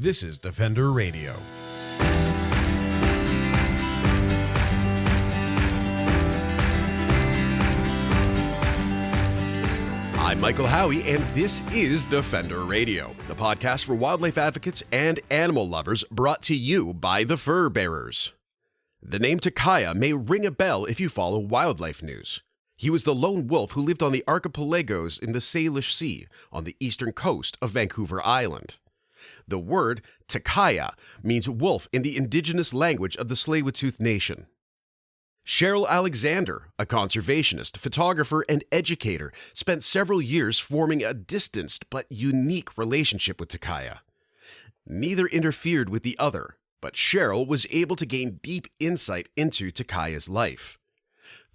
This is Defender Radio. I'm Michael Howie, and this is Defender Radio, the podcast for wildlife advocates and animal lovers, brought to you by the Fur Bearers. The name Takaya may ring a bell if you follow wildlife news. He was the lone wolf who lived on the archipelagos in the Salish Sea on the eastern coast of Vancouver Island. The word Takaya means wolf in the Indigenous language of the Tsleil-Waututh Nation. Cheryl Alexander, a conservationist, photographer, and educator, spent several years forming a distanced but unique relationship with Takaya. Neither interfered with the other, but Cheryl was able to gain deep insight into Takaya's life.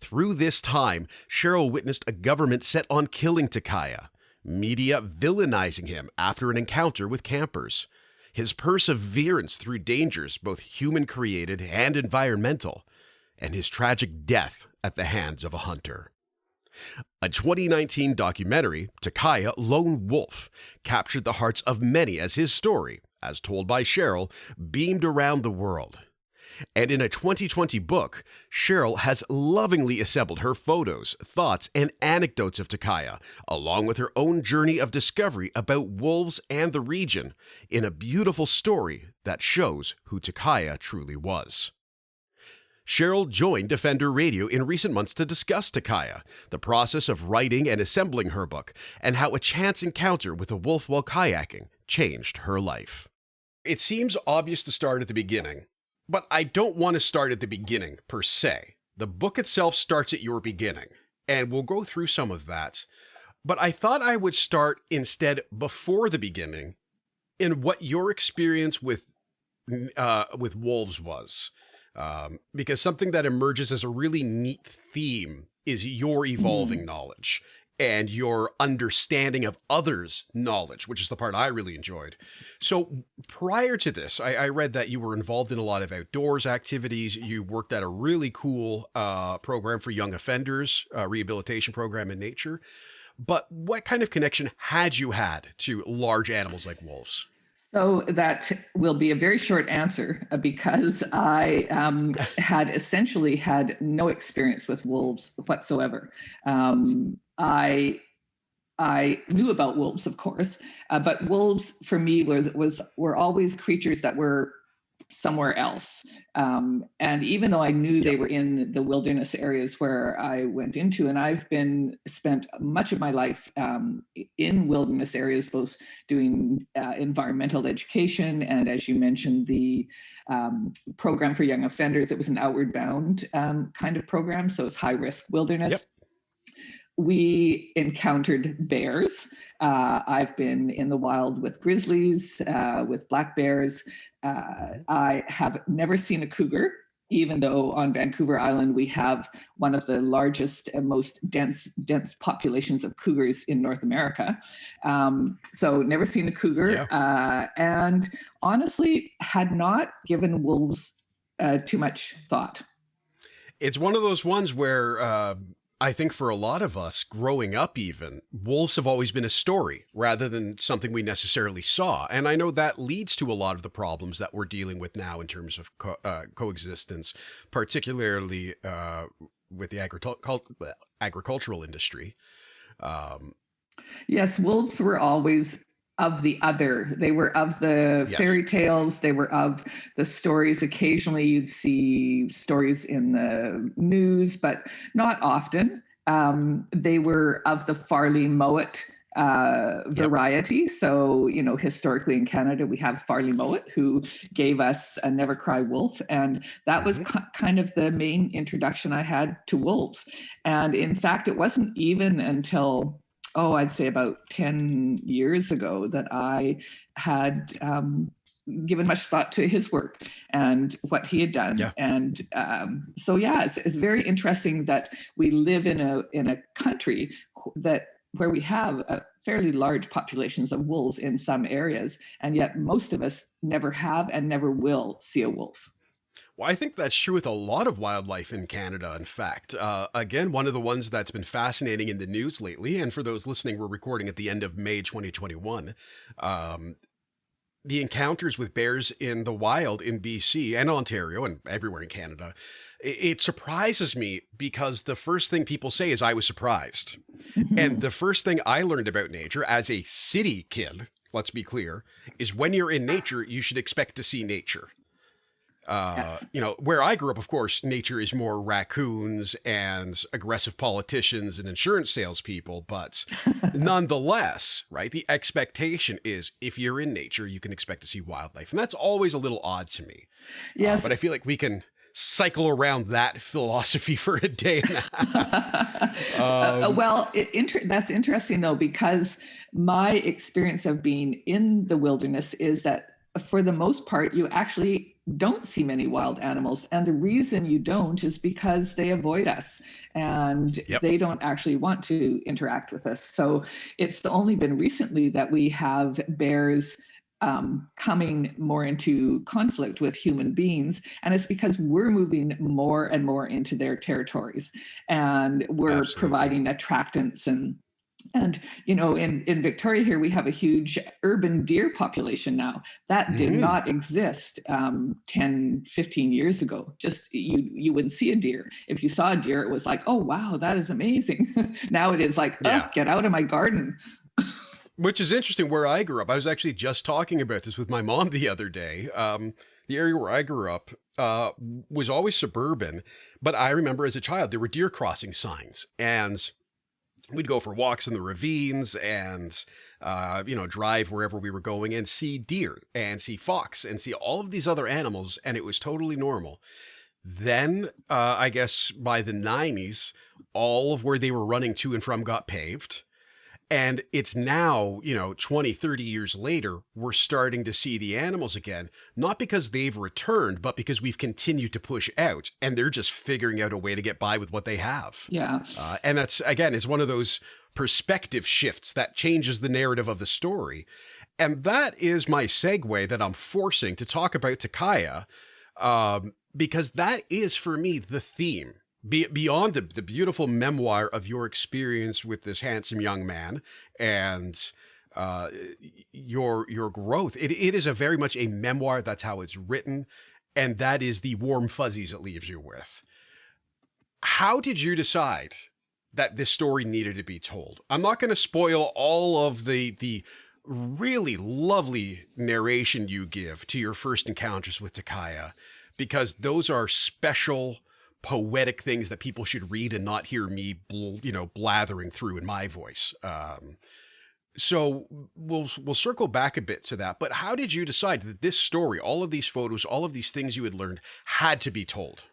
Through this time, Cheryl witnessed a government set on killing Takaya, media villainizing him after an encounter with campers, his perseverance through dangers both human-created and environmental, and his tragic death at the hands of a hunter. A 2019 documentary, Takaya Lone Wolf, captured the hearts of many as his story, as told by Cheryl, beamed around the world. And in a 2020 book, Cheryl has lovingly assembled her photos, thoughts, and anecdotes of Takaya, along with her own journey of discovery about wolves and the region, in a beautiful story that shows who Takaya truly was. Cheryl joined Defender Radio in recent months to discuss Takaya, the process of writing and assembling her book, and how a chance encounter with a wolf while kayaking changed her life. It seems obvious to start at the beginning, but I don't want to start at the beginning, per se. The book itself starts at your beginning, and we'll go through some of that. But I thought I would start instead before the beginning in what your experience with wolves was. Because something that emerges as a really neat theme is your evolving knowledge and your understanding of others' knowledge, which is the part I really enjoyed. So prior to this, I read that you were involved in a lot of outdoors activities. You worked at a really cool program for young offenders, rehabilitation program in nature. But what kind of connection had you had to large animals like wolves? So that will be a very short answer because I had essentially had no experience with wolves whatsoever. I knew about wolves, of course, but wolves for me were always creatures that were somewhere else. And even though I knew they were in the wilderness areas where I went into, and I've spent much of my life in wilderness areas, both doing environmental education, and as you mentioned, the program for young offenders, it was an outward bound kind of program. So it's high risk wilderness. Yep. We encountered bears. I've been in the wild with grizzlies, with black bears. I have never seen a cougar, even though on Vancouver Island we have one of the largest and most dense populations of cougars in North America. So never seen a cougar, and honestly had not given wolves too much thought. It's one of those ones where I think for a lot of us growing up even, wolves have always been a story rather than something we necessarily saw. And I know that leads to a lot of the problems that we're dealing with now in terms of coexistence, particularly with the agricultural industry. Yes, wolves were always of the other. They were of the fairy tales. They were of the stories. Occasionally you'd see stories in the news, but not often. They were of the Farley Mowat variety. So, historically in Canada, we have Farley Mowat, who gave us a Never Cry Wolf. And that was kind of the main introduction I had to wolves. And in fact, it wasn't even until I'd say about 10 years ago that I had given much thought to his work and what he had done. Yeah. And it's very interesting that we live in a country where we have fairly large populations of wolves in some areas, and yet most of us never have and never will see a wolf. Well, I think that's true with a lot of wildlife in Canada, in fact. Again, one of the ones that's been fascinating in the news lately, and for those listening, we're recording at the end of May 2021, the encounters with bears in the wild in BC and Ontario and everywhere in Canada, it surprises me because the first thing people say is I was surprised. And the first thing I learned about nature as a city kid, let's be clear, is when you're in nature, you should expect to see nature. Yes. You know, where I grew up, of course, nature is more raccoons and aggressive politicians and insurance salespeople. But nonetheless, right, the expectation is if you're in nature, you can expect to see wildlife. And that's always a little odd to me. Yes. But I feel like we can cycle around that philosophy for a day and a half. Well, that's interesting, though, because my experience of being in the wilderness is that for the most part, you actually don't see many wild animals. And the reason you don't is because they avoid us and they don't actually want to interact with us. So it's only been recently that we have bears coming more into conflict with human beings. And it's because we're moving more and more into their territories and we're providing attractants and you know, in Victoria here, we have a huge urban deer population now. That did not exist 10, 15 years ago. Just you wouldn't see a deer. If you saw a deer, it was like, oh, wow, that is amazing. Now it is like, oh, get out of my garden. Which is interesting where I grew up. I was actually just talking about this with my mom the other day. The area where I grew up was always suburban, but I remember as a child, there were deer crossing signs and we'd go for walks in the ravines and, you know, drive wherever we were going and see deer and see fox and see all of these other animals. And it was totally normal. Then, I guess by the 90s, all of where they were running to and from got paved. And it's now, you know, 20, 30 years later, we're starting to see the animals again, not because they've returned, but because we've continued to push out and they're just figuring out a way to get by with what they have. Yeah. And that's, again, is one of those perspective shifts that changes the narrative of the story. And that is my segue that I'm forcing to talk about Takaya, because that is, for me, the theme. Beyond the beautiful memoir of your experience with this handsome young man and your growth, it is a very much a memoir. That's how it's written. And that is the warm fuzzies it leaves you with. How did you decide that this story needed to be told? I'm not going to spoil all of the really lovely narration you give to your first encounters with Takaya, because those are special, poetic things that people should read and not hear me, blathering through in my voice. So we'll circle back a bit to that. But how did you decide that this story, all of these photos, all of these things you had learned, had to be told?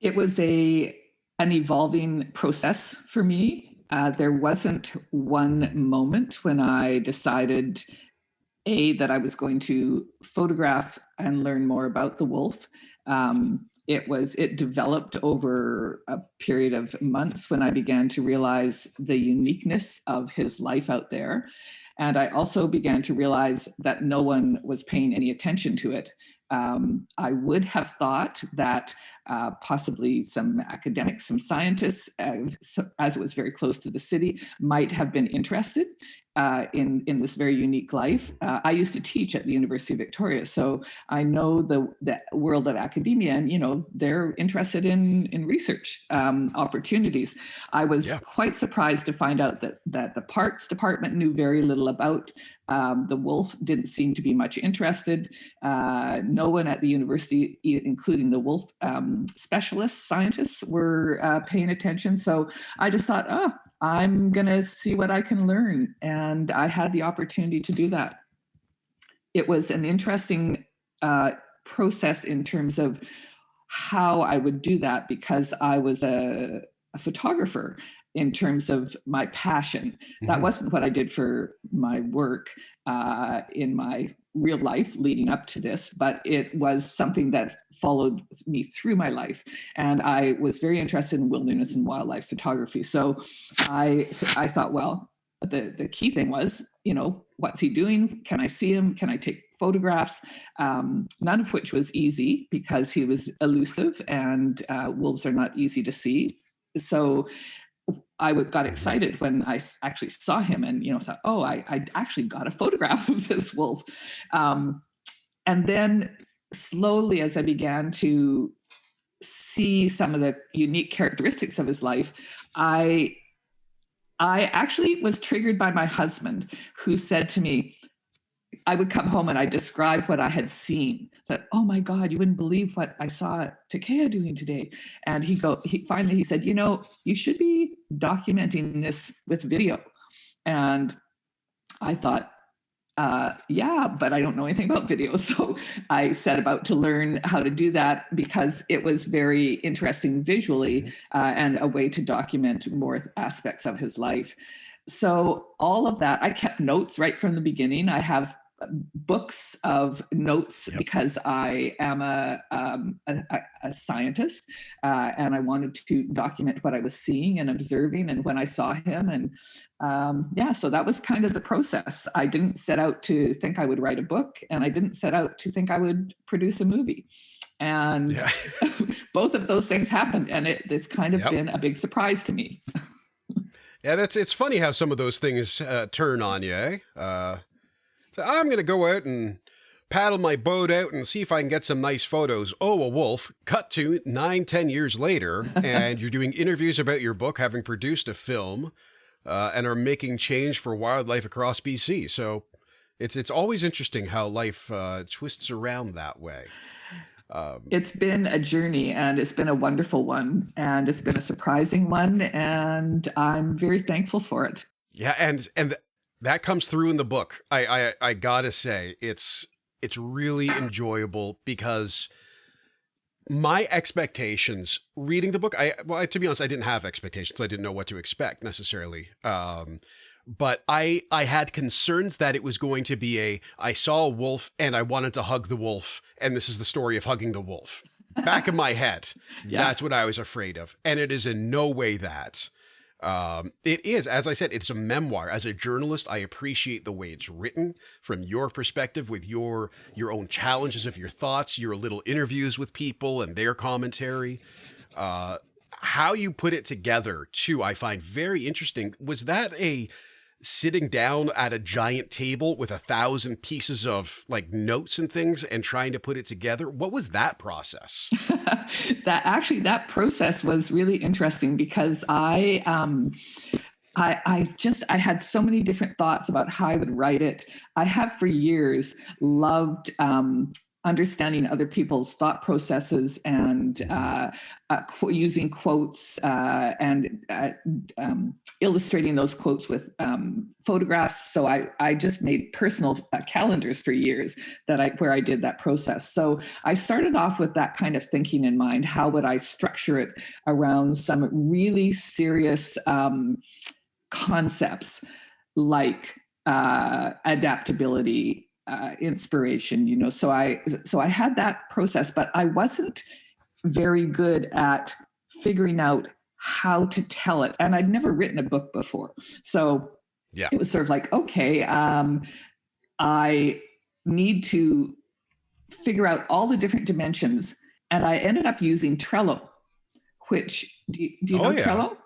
It was an evolving process for me. There wasn't one moment when I decided, that I was going to photograph and learn more about the wolf. It developed over a period of months when I began to realize the uniqueness of his life out there. And I also began to realize that no one was paying any attention to it. I would have thought that possibly some academics, some scientists, as it was very close to the city, might have been interested in this very unique life. I used to teach at the University of Victoria, so I know the world of academia, and they're interested in research opportunities. I was quite surprised to find out that the Parks Department knew very little about the wolf, didn't seem to be much interested. No one at the university, including the wolf specialists, scientists, were paying attention. So I just thought, I'm going to see what I can learn. And I had the opportunity to do that. It was an interesting process in terms of how I would do that, because I was a photographer in terms of my passion. Mm-hmm. That wasn't what I did for my work in my real life leading up to this, but it was something that followed me through my life. And I was very interested in wilderness and wildlife photography. So I thought, well, the key thing was, what's he doing? Can I see him? Can I take photographs? None of which was easy because he was elusive and wolves are not easy to see. So got excited when I actually saw him, and thought, oh, I actually got a photograph of this wolf. And then slowly, as I began to see some of the unique characteristics of his life, I actually was triggered by my husband, who said to me, I would come home and I described what I had seen. Said, oh my God, you wouldn't believe what I saw Takaya doing today. And he finally said, you should be documenting this with video. And I thought, yeah, but I don't know anything about video. So I set about to learn how to do that, because it was very interesting visually, and a way to document more aspects of his life. So all of that, I kept notes right from the beginning. I have books of notes, because I am a scientist, and I wanted to document what I was seeing and observing, and when I saw him. And so that was kind of the process. I didn't set out to think I would write a book, and I didn't set out to think I would produce a movie. And both of those things happened, and it's kind of been a big surprise to me. Yeah, it's funny how some of those things turn on you, eh? So I'm going to go out and paddle my boat out and see if I can get some nice photos. Oh, a wolf. Cut to 9-10 years later, and you're doing interviews about your book, having produced a film, and are making change for wildlife across BC. So it's always interesting how life twists around that way. It's been a journey, and it's been a wonderful one, and it's been a surprising one, and I'm very thankful for it. Yeah, and that comes through in the book. I gotta say, it's really enjoyable, because my expectations reading the book, to be honest, I didn't have expectations. I didn't know what to expect necessarily. But I had concerns that it was going to be I saw a wolf and I wanted to hug the wolf, and this is the story of hugging the wolf. Back in my head, that's what I was afraid of. And it is in no way that. It is, as I said, it's a memoir. As a journalist, I appreciate the way it's written from your perspective, with your own challenges of your thoughts, your little interviews with people and their commentary. How you put it together, too, I find very interesting. Was that sitting down at a giant table with 1,000 pieces of notes and things and trying to put it together? What was that process? That process was really interesting, because I had so many different thoughts about how I would write it. I have for years loved understanding other people's thought processes, and using quotes, and illustrating those quotes with photographs. So I just made personal calendars for years where I did that process. So I started off with that kind of thinking in mind. How would I structure it around some really serious concepts, like adaptability, inspiration, so I had that process, but I wasn't very good at figuring out how to tell it. And I'd never written a book before. So it was sort of like, okay, I need to figure out all the different dimensions. And I ended up using Trello, which, do you know Trello?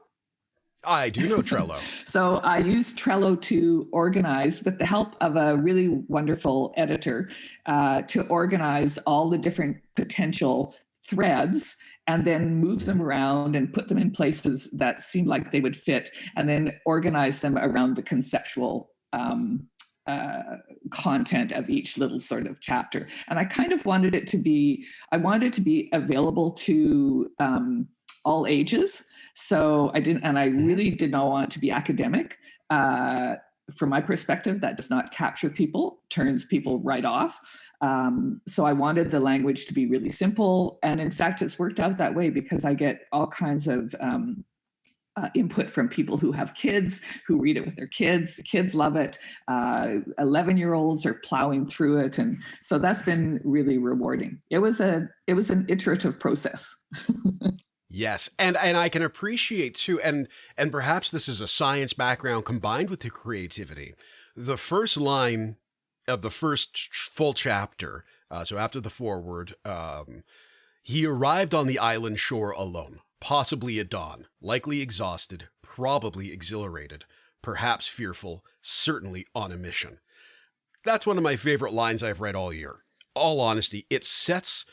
I do know Trello. So I used Trello to organize, with the help of a really wonderful editor, to organize all the different potential threads, and then move them around and put them in places that seemed like they would fit, and then organize them around the conceptual content of each little sort of chapter. And I kind of wanted it to be available to all ages. So I really did not want it to be academic. From my perspective, that does not capture people, turns people right off. So I wanted the language to be really simple. And in fact, it's worked out that way, because I get all kinds of input from people who have kids, who read it with their kids. The kids love it. 11-year-olds are plowing through it. And so that's been really rewarding. It was an iterative process. Yes. And I can appreciate too, and perhaps this is a science background combined with the creativity. The first line of the first full chapter, so after the foreword, he arrived on the island shore alone, possibly at dawn, likely exhausted, probably exhilarated, perhaps fearful, certainly on a mission. That's one of my favorite lines I've read all year. All honesty, it sets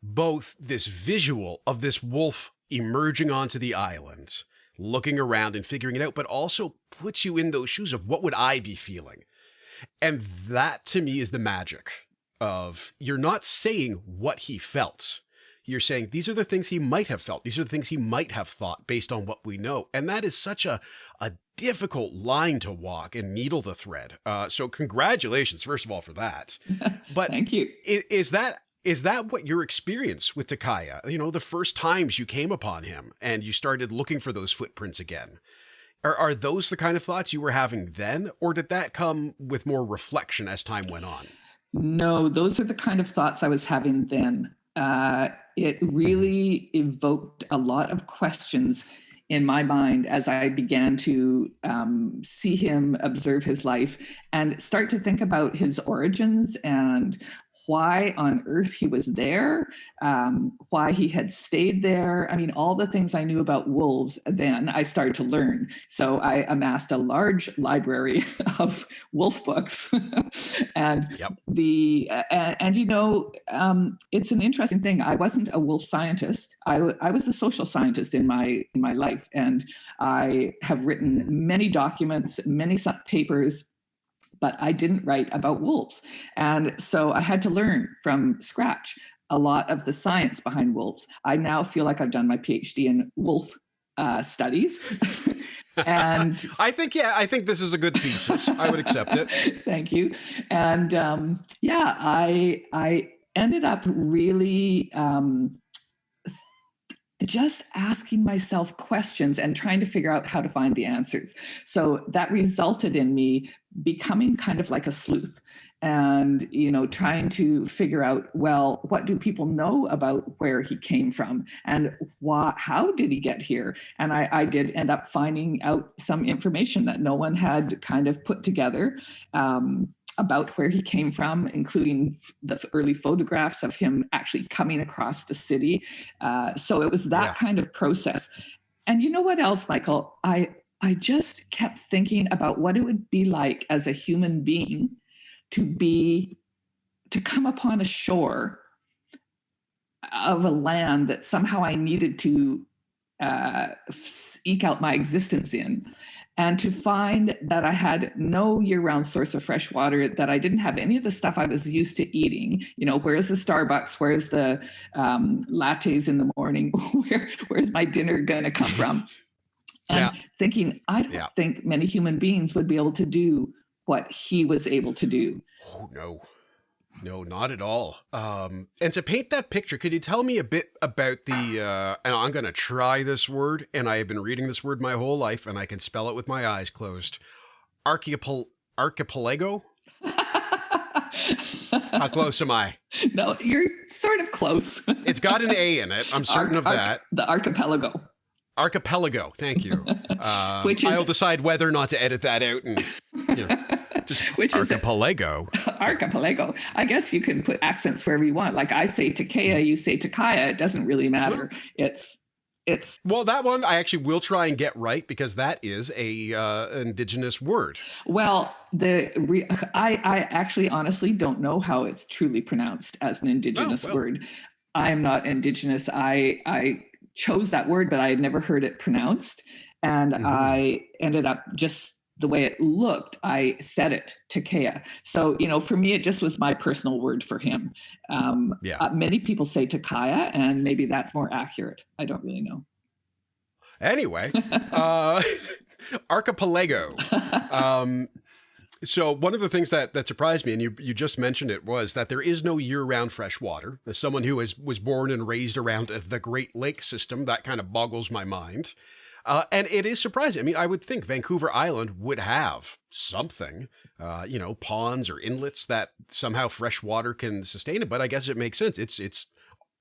both this visual of this wolf emerging onto the island, looking around and figuring it out, but also puts you in those shoes of what would I be feeling? And that to me is the magic of, you're not saying what he felt. You're saying these are the things he might have felt. These are the things he might have thought based on what we know. And that is such a difficult line to walk and needle the thread. So congratulations, first of all, for that. But thank you. Is that what your experience with Takaya, the first times you came upon him and you started looking for those footprints again? Are those the kind of thoughts you were having then, or did that come with more reflection as time went on? No, those are the kind of thoughts I was having then. It really evoked a lot of questions in my mind as I began to see him, observe his life, and start to think about his origins and why on earth he was there, why he had stayed there. I mean, all the things I knew about wolves then I started to learn. So I amassed a large library of wolf books. And yep. It's an interesting thing. I wasn't a wolf scientist. I was a social scientist in my life. And I have written many documents, many papers, but I didn't write about wolves. And so I had to learn from scratch a lot of the science behind wolves. I now feel like I've done my PhD in wolf studies. And I think this is a good thesis. I would accept it. Thank you. And I ended up really just asking myself questions and trying to figure out how to find the answers. So that resulted in me becoming kind of like a sleuth and, trying to figure out, well, what do people know about where he came from and how did he get here? And I did end up finding out some information that no one had kind of put together about where he came from, including the early photographs of him actually coming across the city. So it was that kind of process. And you know what else, Michael? I just kept thinking about what it would be like as a human being to come upon a shore of a land that somehow I needed to eke out my existence in. And to find that I had no year-round source of fresh water, that I didn't have any of the stuff I was used to eating. Where's the Starbucks? Where's the lattes in the morning? Where's my dinner going to come from? And thinking, I don't think many human beings would be able to do what he was able to do. Oh, no. No, not at all. And to paint that picture, could you tell me a bit about and I'm going to try this word, and I have been reading this word my whole life, and I can spell it with my eyes closed. Archipelago? How close am I? No, you're sort of close. It's got an A in it. I'm certain of that. The archipelago. Archipelago. Thank you. I'll decide whether or not to edit that out and, Which archipelago. Archipelago. I guess you can put accents wherever you want. Like I say Takaya, you say Takaya. It doesn't really matter. It's well, that one I actually will try and get right because that is a Indigenous word. Well, I actually honestly don't know how it's truly pronounced as an Indigenous word. I am not Indigenous. I chose that word, but I had never heard it pronounced, and I ended up just the way it looked, I said it, Takaya. So, for me, it just was my personal word for him. Many people say Takaya, and maybe that's more accurate. I don't really know. Anyway, archipelago. So one of the things that surprised me, and you just mentioned it, was that there is no year-round fresh water. As someone who was born and raised around the Great Lake system, that kind of boggles my mind. And it is surprising. I mean, I would think Vancouver Island would have something, ponds or inlets that somehow fresh water can sustain it. But I guess it makes sense. It's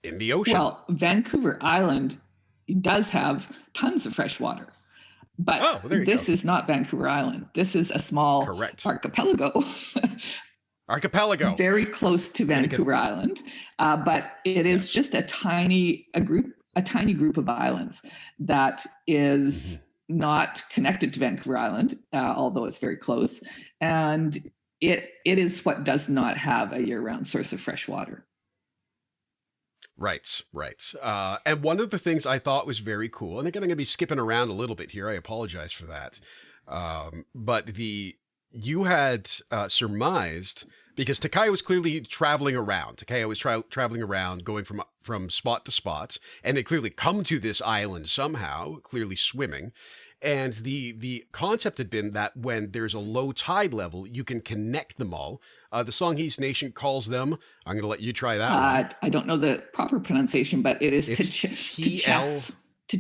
in the ocean. Well, Vancouver Island does have tons of fresh water. But this is not Vancouver Island. This is a small archipelago. Archipelago. Very close to Vancouver Island. But it is just a tiny group of islands that is not connected to Vancouver Island, although it's very close. And it is what does not have a year-round source of fresh water. Right. And one of the things I thought was very cool, and again, I'm going to be skipping around a little bit here. I apologize for that. But you had surmised, because Takaya was clearly traveling around. Takaya was traveling around, going from spot to spot, and had clearly come to this island somehow, clearly swimming. And the concept had been that when there's a low tide level, you can connect them all. The Songhees Nation calls them, I'm going to let you try that one. I don't know the proper pronunciation, but it's to chess. Yes. To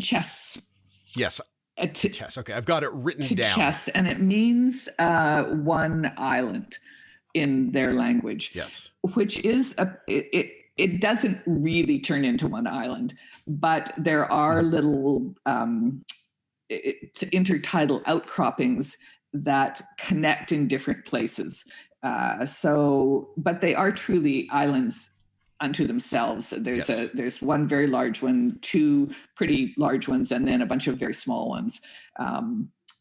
chess. Okay, I've got it written down. Chess, and it means one island in their language. Yes. Which is it doesn't really turn into one island, but there are little intertidal outcroppings that connect in different places. But they are truly islands unto themselves. There's one very large one, two pretty large ones, and then a bunch of very small ones.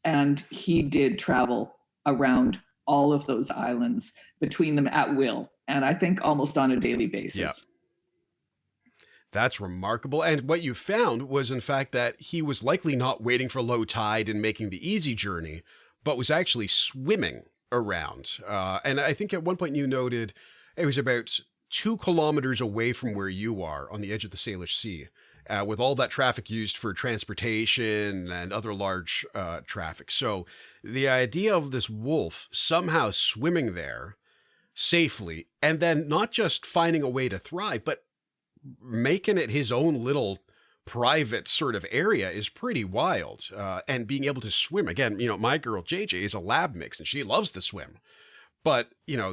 And he did travel around all of those islands between them at will, and I think almost on a daily basis. Yeah. That's remarkable. And what you found was, in fact, that he was likely not waiting for low tide and making the easy journey, but was actually swimming around. And I think at one point you noted it was about 2 kilometers away from where you are on the edge of the Salish Sea, with all that traffic used for transportation and other large traffic. So the idea of this wolf somehow swimming there safely, and then not just finding a way to thrive, but making it his own little private sort of area is pretty wild. And being able to swim, again, my girl JJ is a lab mix and she loves to swim, but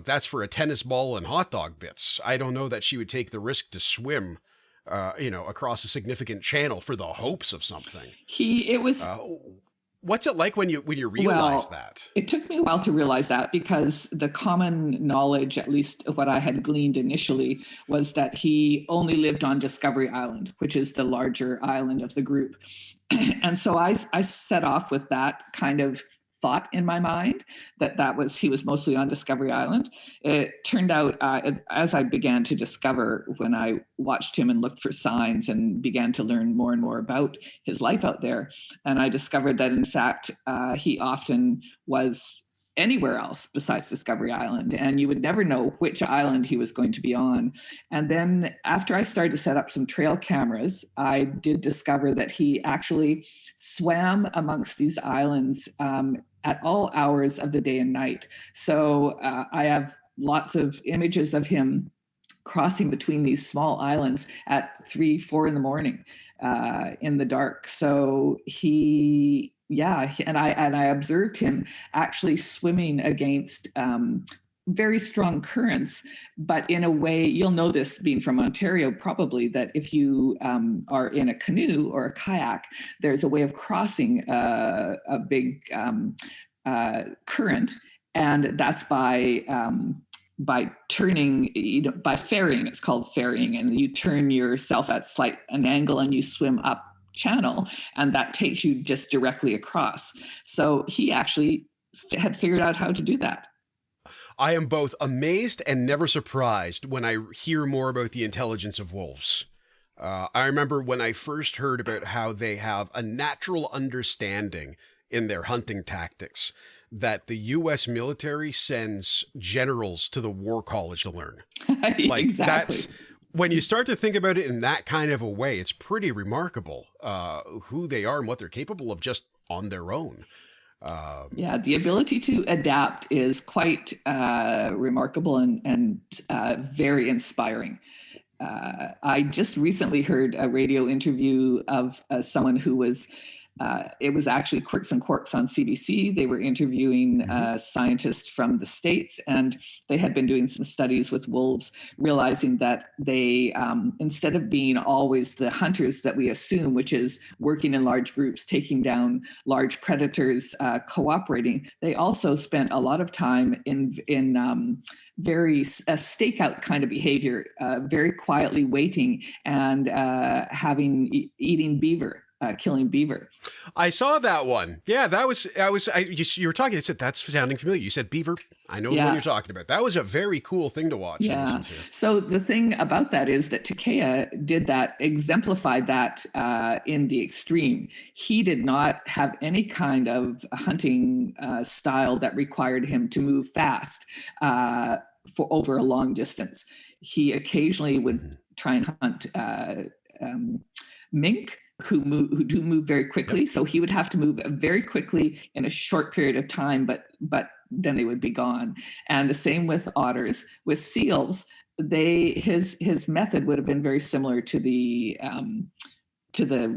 that's for a tennis ball and hot dog bits. I don't know that she would take the risk to swim across a significant channel for the hopes of something. What's it like when you realize that? It took me a while to realize that, because the common knowledge, at least what I had gleaned initially, was that he only lived on Discovery Island, which is the larger island of the group. And so I set off with that kind of thought in my mind that he was mostly on Discovery Island. It turned out, as I began to discover, when I watched him and looked for signs and began to learn more and more about his life out there, and I discovered that in fact he often was anywhere else besides Discovery Island, and you would never know which island he was going to be on. And then after I started to set up some trail cameras, I did discover that he actually swam amongst these islands at all hours of the day and night. So I have lots of images of him crossing between these small islands at 3-4 in the morning in the dark. So and I observed him actually swimming against very strong currents, but in a way, you'll know this being from Ontario probably, that if you are in a canoe or a kayak, there's a way of crossing a big current, and that's by turning, by ferrying. It's called ferrying, and you turn yourself at an angle and you swim up channel, and that takes you just directly across. So he actually had figured out how to do that. I am both amazed and never surprised when I hear more about the intelligence of wolves. I remember when I first heard about how they have a natural understanding in their hunting tactics that the U.S. military sends generals to the War College to learn. Like, exactly. When you start to think about it in that kind of a way, it's pretty remarkable who they are and what they're capable of just on their own. The ability to adapt is quite remarkable and very inspiring. I just recently heard a radio interview of someone who was, it was actually Quirks and Quarks on CBC. They were interviewing scientists from the States, and they had been doing some studies with wolves, realizing that they, instead of being always the hunters that we assume, which is working in large groups, taking down large predators, cooperating, they also spent a lot of time in very stakeout kind of behavior, very quietly waiting and eating beaver. killing beaver. I saw that one. Yeah, you were talking, I said, that's sounding familiar. You said beaver. I know the one you're talking about. That was a very cool thing to watch and listen to. So the thing about that is that Takaya did that, exemplified that in the extreme. He did not have any kind of hunting style that required him to move fast for over a long distance. He occasionally would try and hunt mink, who do move very quickly. Yep. So he would have to move very quickly in a short period of time, but then they would be gone. And the same with otters. With seals, his method would have been very similar to the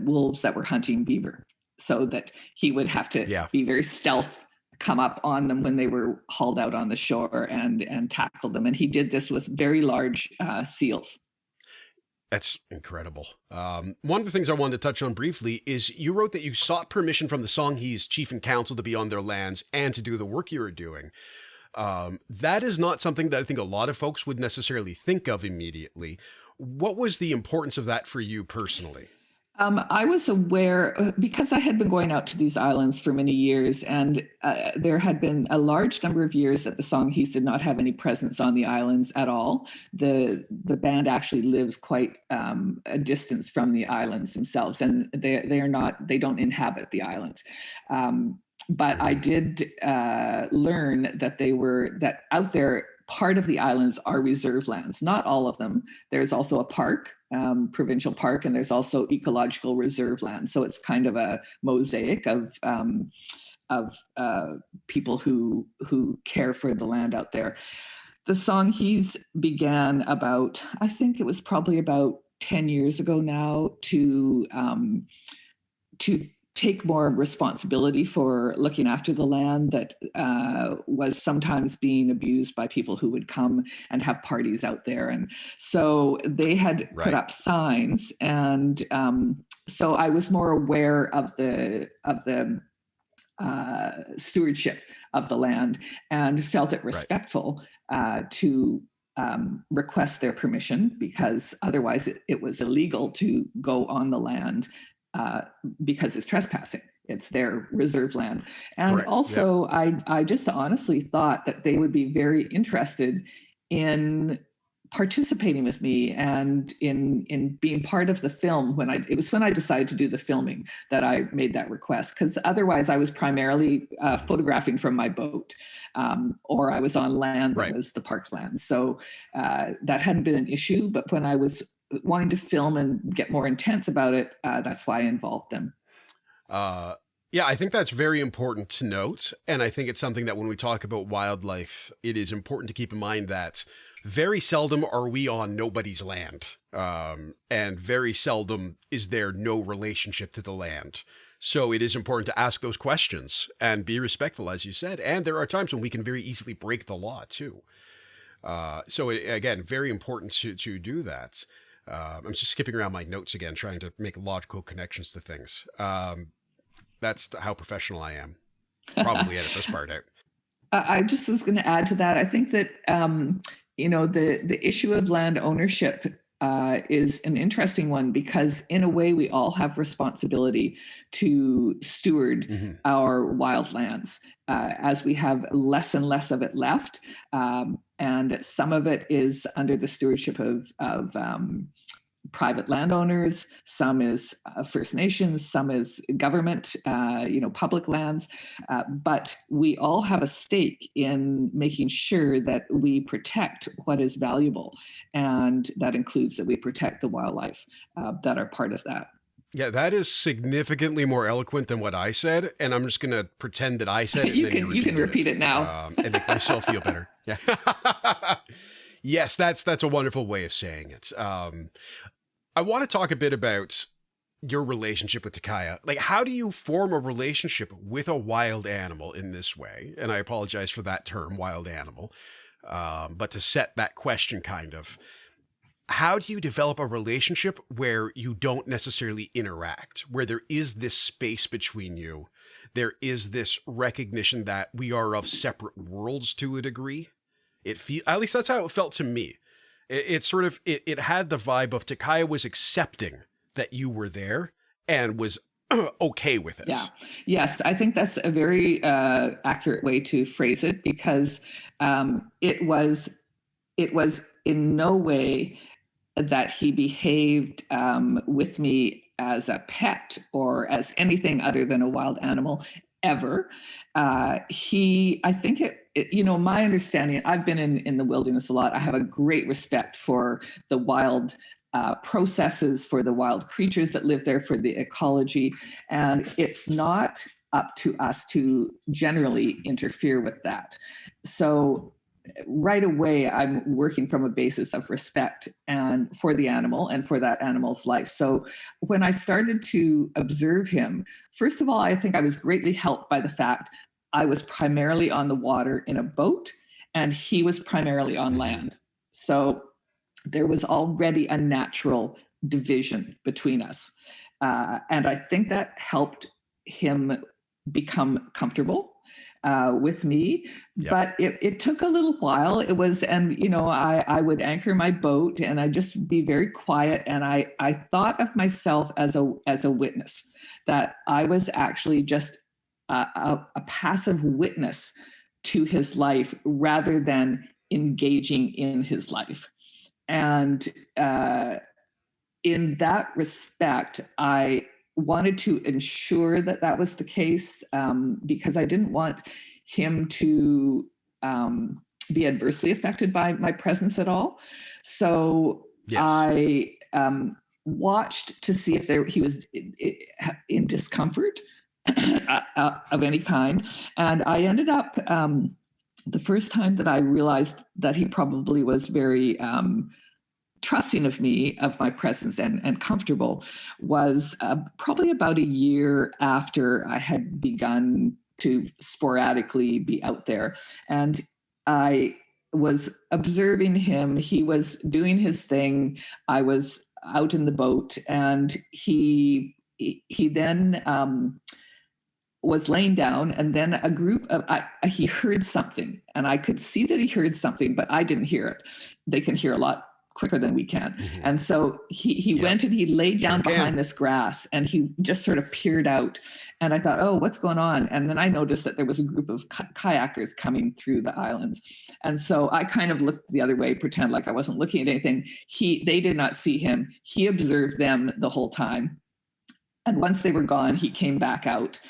wolves that were hunting beaver, so that he would have to be very stealth, come up on them when they were hauled out on the shore and tackle them. And he did this with very large seals. That's incredible. One of the things I wanted to touch on briefly is you wrote that you sought permission from the Songhees chief and council to be on their lands and to do the work you were doing. That is not something that I think a lot of folks would necessarily think of immediately. What was the importance of that for you personally? I was aware, because I had been going out to these islands for many years, and there had been a large number of years that the Songhees did not have any presence on the islands at all. The band actually lives quite a distance from the islands themselves, and they don't inhabit the islands. But I did learn that out there, part of the islands are reserve lands, not all of them. There's also a park, provincial park, and there's also ecological reserve land. So it's kind of a mosaic of people who care for the land out there. The Songhees began I think it was probably about 10 years ago now, to take more responsibility for looking after the land that was sometimes being abused by people who would come and have parties out there. And so they had put up signs, and so I was more aware of the stewardship of the land, and felt it respectful to request their permission, because otherwise it was illegal to go on the land. Because it's trespassing. It's their reserve land. And also, I just honestly thought that they would be very interested in participating with me and in being part of the film. It was when I decided to do the filming that I made that request, because otherwise I was primarily photographing from my boat, or I was on land that was the park land. So that hadn't been an issue, but when I was wanting to film and get more intense about it, that's why I involved them. I think that's very important to note. And I think it's something that when we talk about wildlife, it is important to keep in mind that very seldom are we on nobody's land. And very seldom is there no relationship to the land. So it is important to ask those questions and be respectful, as you said. And there are times when we can very easily break the law too. Again, very important to do that. I'm just skipping around my notes again, trying to make logical connections to things. That's how professional I am. Probably edit this part out. I just was going to add to that. I think that, the issue of land ownership is an interesting one, because in a way we all have responsibility to steward our wildlands as we have less and less of it left. And some of it is under the stewardship of private landowners, some is First Nations, some is government, public lands. But we all have a stake in making sure that we protect what is valuable. And that includes that we protect the wildlife that are part of that. Yeah, that is significantly more eloquent than what I said, and I'm just going to pretend that I said it. You can repeat it now and make myself feel better. Yeah. Yes, that's a wonderful way of saying it. I want to talk a bit about your relationship with Takaya. Like, how do you form a relationship with a wild animal in this way? And I apologize for that term, wild animal, but to set that question kind of. How do you develop a relationship where you don't necessarily interact, where there is this space between you? There is this recognition that we are of separate worlds to a degree. At least that's how it felt to me. It had the vibe of Takaya was accepting that you were there and was okay with it. Yeah. Yes, I think that's a very accurate way to phrase it, because it was in no way that he behaved with me as a pet or as anything other than a wild animal ever. I think my understanding, I've been in the wilderness a lot. I have a great respect for the wild processes, for the wild creatures that live there, for the ecology. And it's not up to us to generally interfere with that. So right away, I'm working from a basis of respect and for the animal and for that animal's life. So when I started to observe him, first of all, I think I was greatly helped by the fact I was primarily on the water in a boat and he was primarily on land. So there was already a natural division between us. And I think that helped him become comfortable with me. Yep. But it took a little while. It was, and I would anchor my boat and I'd just be very quiet. And I thought of myself as a witness, that I was actually just a passive witness to his life rather than engaging in his life. And in that respect, I wanted to ensure that that was the case, because I didn't want him to be adversely affected by my presence at all. So yes. I watched to see if he was in discomfort of any kind. And I ended up, the first time that I realized that he probably was very trusting of me, of my presence, and comfortable, was probably about a year after I had begun to sporadically be out there. And I was observing him. He was doing his thing. I was out in the boat, and he then was laying down, and then a group of he heard something, and I could see that he heard something, but I didn't hear it. They can hear a lot quicker than we can. Mm-hmm. And so he went and he laid down behind this grass, and he just sort of peered out. And I thought, oh, what's going on? And then I noticed that there was a group of kayakers coming through the islands. And so I kind of looked the other way, pretend like I wasn't looking at anything. They did not see him. He observed them the whole time. And once they were gone, he came back out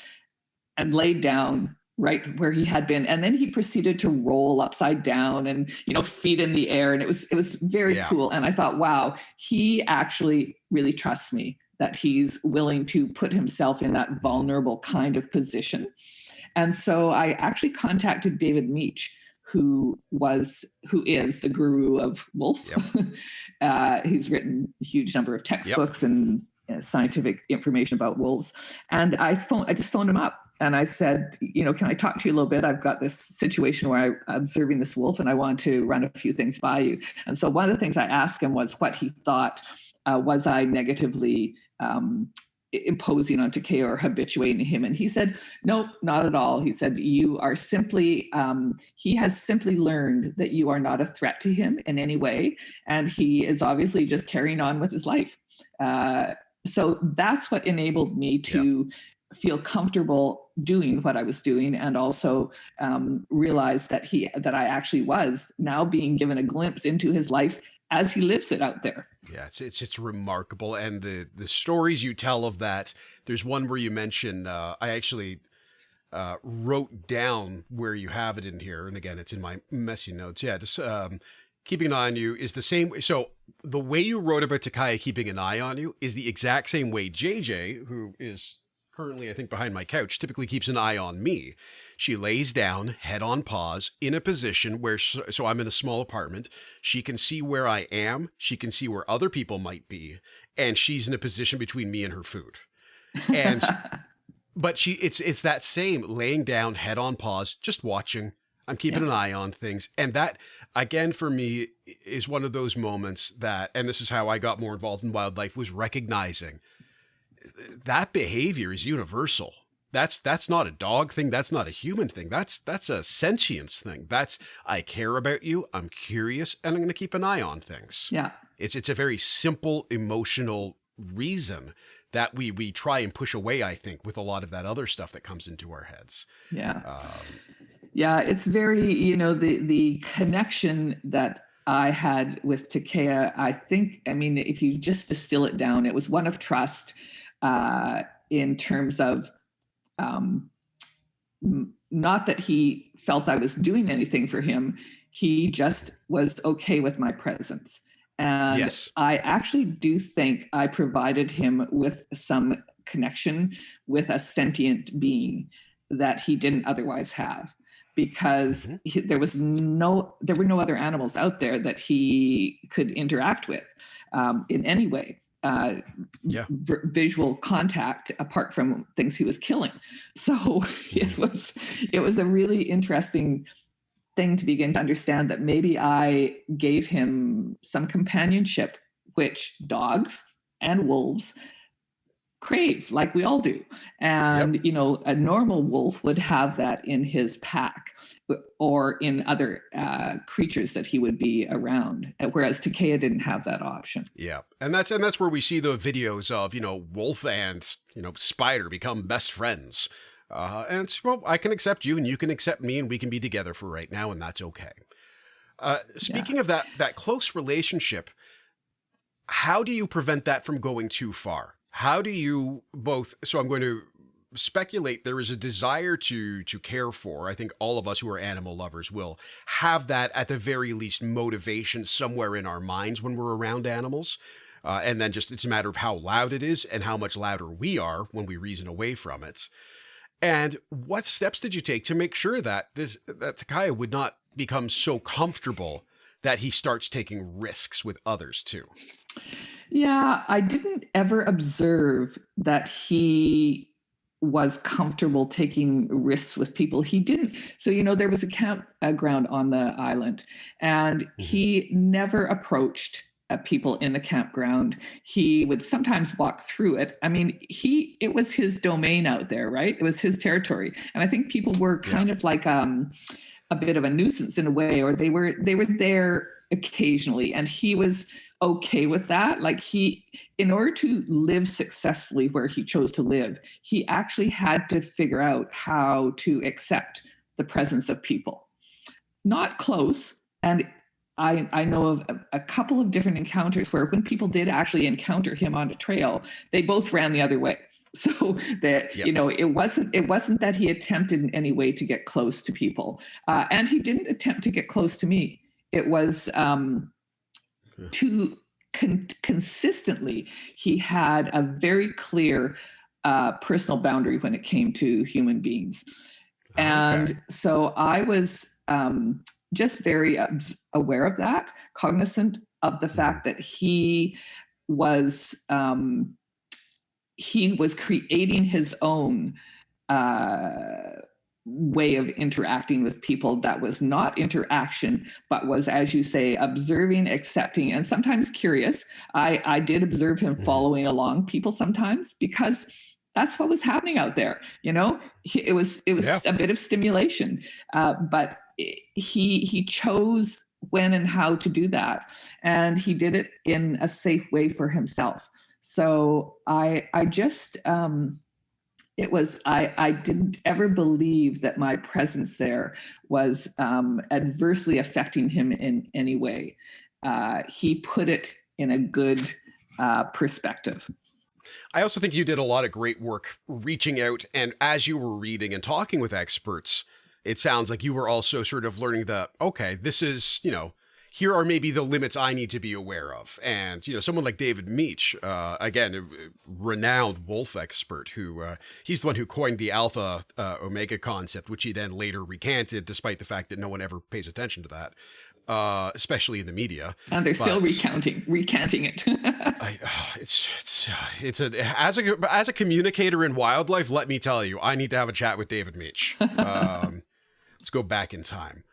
and laid down right where he had been. And then he proceeded to roll upside down and, feet in the air. And it was very cool. And I thought, wow, he actually really trusts me, that he's willing to put himself in that vulnerable kind of position. And so I actually contacted David Meach, who is the guru of wolf. Yep. He's written a huge number of textbooks and scientific information about wolves. And I just phoned him up. And I said, can I talk to you a little bit? I've got this situation where I'm observing this wolf and I want to run a few things by you. And so one of the things I asked him was what he thought, was I negatively imposing on Takaya or habituating him? And he said, nope, not at all. He said, you are simply, he has simply learned that you are not a threat to him in any way. And he is obviously just carrying on with his life. So that's what enabled me to feel comfortable doing what I was doing, and also realize that I actually was now being given a glimpse into his life as he lives it out there. Yeah, it's remarkable, and the stories you tell of that. There's one where you mention I actually wrote down where you have it in here, and again, it's in my messy notes. Yeah, just keeping an eye on you is the same. So the way you wrote about Takaya keeping an eye on you is the exact same way JJ, who is currently, I think, behind my couch, typically keeps an eye on me. She lays down, head on paws, in a position where, so I'm in a small apartment. She can see where I am. She can see where other people might be. And she's in a position between me and her food. And, but it's that same laying down, head on paws, just watching. I'm keeping an eye on things. And that, again, for me, is one of those moments that, and this is how I got more involved in wildlife, was recognizing that behavior is universal. That's not a dog thing. That's not a human thing. That's a sentience thing. That's, I care about you. I'm curious, and I'm going to keep an eye on things. Yeah. It's a very simple emotional reason that we try and push away, I think, with a lot of that other stuff that comes into our heads. Yeah. Yeah, it's very, the connection that I had with Takaya, I think, I mean, if you just distill it down, it was one of trust in terms of not that he felt I was doing anything for him. He just was okay with my presence. And yes. I actually do think I provided him with some connection with a sentient being that he didn't otherwise have, because there were no other animals out there that he could interact with in any way. Visual contact apart from things he was killing. So it was a really interesting thing to begin to understand that maybe I gave him some companionship, which dogs and wolves crave, like we all do. And, a normal wolf would have that in his pack or in other creatures that he would be around, whereas Takaya didn't have that option. Yeah. And that's where we see the videos of, wolf and, spider become best friends. And it's, well, I can accept you and you can accept me and we can be together for right now, and that's okay. Speaking of that close relationship, how do you prevent that from going too far? How do you both, so I'm going to speculate there is a desire to care for, I think all of us who are animal lovers will have that at the very least motivation somewhere in our minds when we're around animals. And then just it's a matter of how loud it is and how much louder we are when we reason away from it. And what steps did you take to make sure that that Takaya would not become so comfortable that he starts taking risks with others too? Yeah, I didn't ever observe that he was comfortable taking risks with people. He didn't. So, there was a campground on the island, and he never approached people in the campground. He would sometimes walk through it. I mean, it was his domain out there, right? It was his territory. And I think people were kind of like a bit of a nuisance in a way, or they were there occasionally, and he was okay with that. Like in order to live successfully where he chose to live, he actually had to figure out how to accept the presence of people. Not close. And I know of a couple of different encounters where when people did actually encounter him on a trail, they both ran the other way. So that, it wasn't that he attempted in any way to get close to people. And he didn't attempt to get close to me. It was consistently, he had a very clear personal boundary when it came to human beings. And so I was just very aware of that, cognizant of the fact that he was creating his own way of interacting with people that was not interaction, but was, as you say, observing, accepting, and sometimes curious. I did observe him following along people sometimes, because that's what was happening out there. It was a bit of stimulation, but he chose when and how to do that, and he did it in a safe way for himself. So I didn't ever believe that my presence there was adversely affecting him in any way. He put it in a good perspective. I also think you did a lot of great work reaching out, and as you were reading and talking with experts, it sounds like you were also sort of learning this is, here are maybe the limits I need to be aware of. And, someone like David Meach, again, a renowned wolf expert who, he's the one who coined the alpha omega concept, which he then later recanted, despite the fact that no one ever pays attention to that. Especially in the media, and they're still recanting it. As a communicator in wildlife, let me tell you, I need to have a chat with David Meach. Let's go back in time.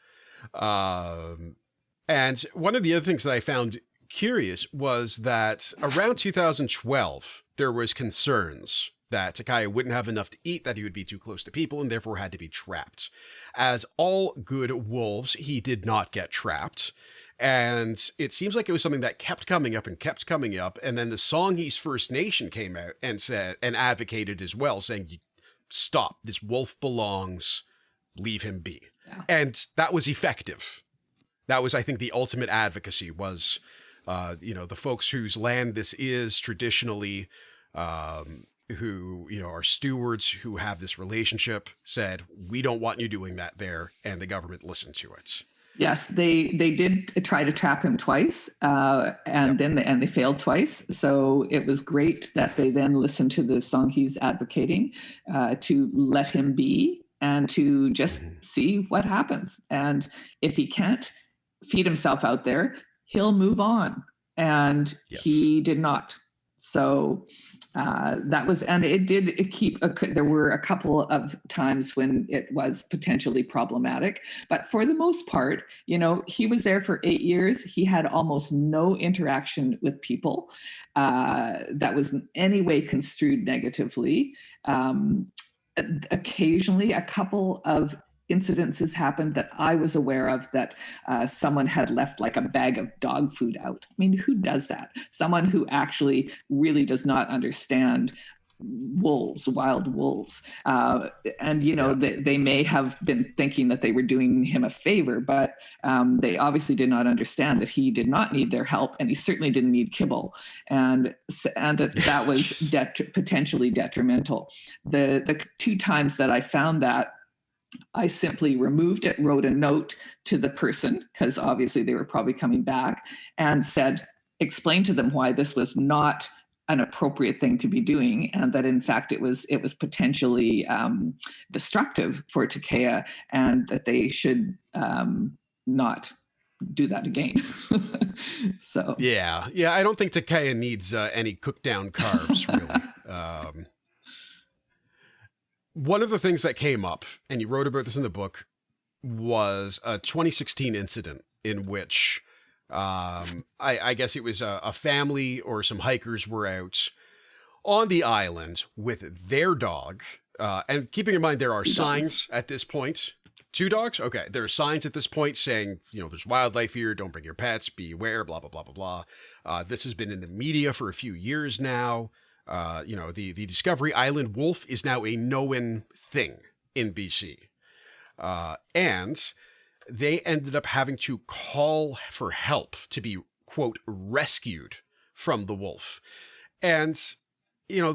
And one of the other things that I found curious was that around 2012, there was concerns that Takaya wouldn't have enough to eat, that he would be too close to people, and therefore had to be trapped. As all good wolves, he did not get trapped. And it seems like it was something that kept coming up and kept coming up. And then the Songhees First Nation came out and said, and advocated as well, saying, stop, this wolf belongs, leave him be. Yeah. And that was effective. That was, I think, the ultimate advocacy was, the folks whose land this is traditionally, who, are stewards who have this relationship, said, we don't want you doing that there. And the government listened to it. Yes, they did try to trap him twice, and they failed twice. So it was great that they then listened to the Songhees advocating to let him be and to just see what happens. And if he can't feed himself out there, he'll move on. And he did not. So that was, and it did keep, there were a couple of times when it was potentially problematic, but for the most part, he was there for 8 years. He had almost no interaction with people that was in any way construed negatively. Occasionally, a couple of incidences happened that I was aware of, that someone had left like a bag of dog food out. I mean, who does that? Someone who actually really does not understand wolves, wild wolves. They may have been thinking that they were doing him a favor, but they obviously did not understand that he did not need their help, and he certainly didn't need kibble, and that was potentially detrimental. The 2 times that I found that, I simply removed it, wrote a note to the person, because obviously they were probably coming back, and explained to them why this was not an appropriate thing to be doing, and that in fact it was potentially destructive for Takaya, and that they should not do that again. So yeah, I don't think Takaya needs any cooked down carbs, really. One of the things that came up, and you wrote about this in the book, was a 2016 incident in which I guess it was a family or some hikers were out on the island with their dog. And keeping in mind, there are signs at this point. 2 dogs? Okay. There are signs at this point saying, there's wildlife here. Don't bring your pets. Be aware, blah, blah, blah, blah, blah. This has been in the media for a few years now. The Discovery Island wolf is now a known thing in BC. And they ended up having to call for help to be, quote, rescued from the wolf. And,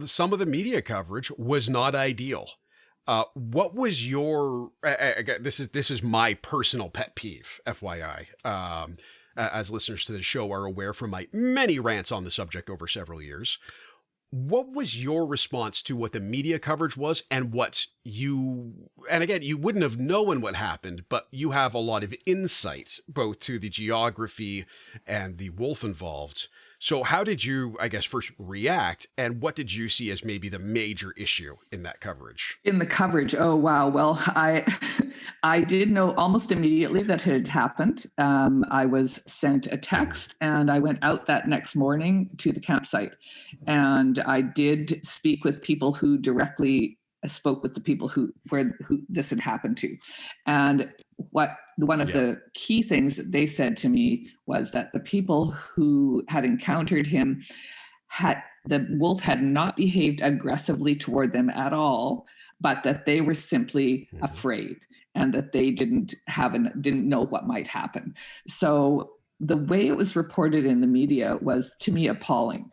some of the media coverage was not ideal. What was your, this is my personal pet peeve, FYI, as listeners to the show are aware from my many rants on the subject over several years. What was your response to what the media coverage was, and and again, you wouldn't have known what happened, but you have a lot of insight both to the geography and the wolf involved. So how did you, I guess, first react, and what did you see as maybe the major issue in that coverage? In the coverage, oh, wow. Well, I did know almost immediately that it had happened. I was sent a text, and I went out that next morning to the campsite. And I did speak with people who directly spoke with the people who this had happened to. And one of the key things that they said to me was that the people who had encountered him the wolf had not behaved aggressively toward them at all, but that they were simply afraid, and that they didn't know what might happen. So the way it was reported in the media was, to me, appalling.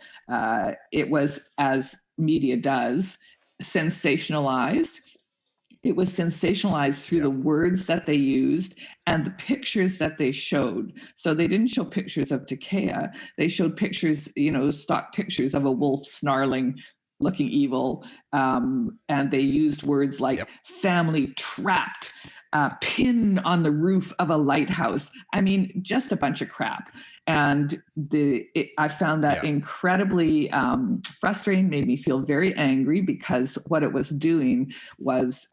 It was, as media does, sensationalized. It was sensationalized through the words that they used and the pictures that they showed. So they didn't show pictures of Takaya. They showed pictures, stock pictures of a wolf snarling, looking evil. And they used words like family trapped, pin on the roof of a lighthouse. I mean, just a bunch of crap. And I found that incredibly frustrating, made me feel very angry, because what it was doing was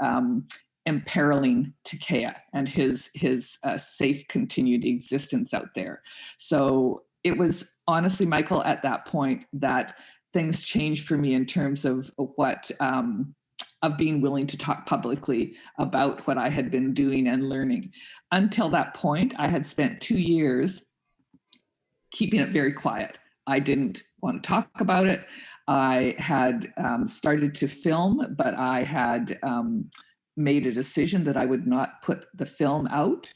imperiling Takaya and his safe continued existence out there. So it was honestly, Michael, at that point that things changed for me in terms of what of being willing to talk publicly about what I had been doing and learning. Until that point, I had spent 2 years keeping it very quiet. I didn't want to talk about it. I had started to film, but I had made a decision that I would not put the film out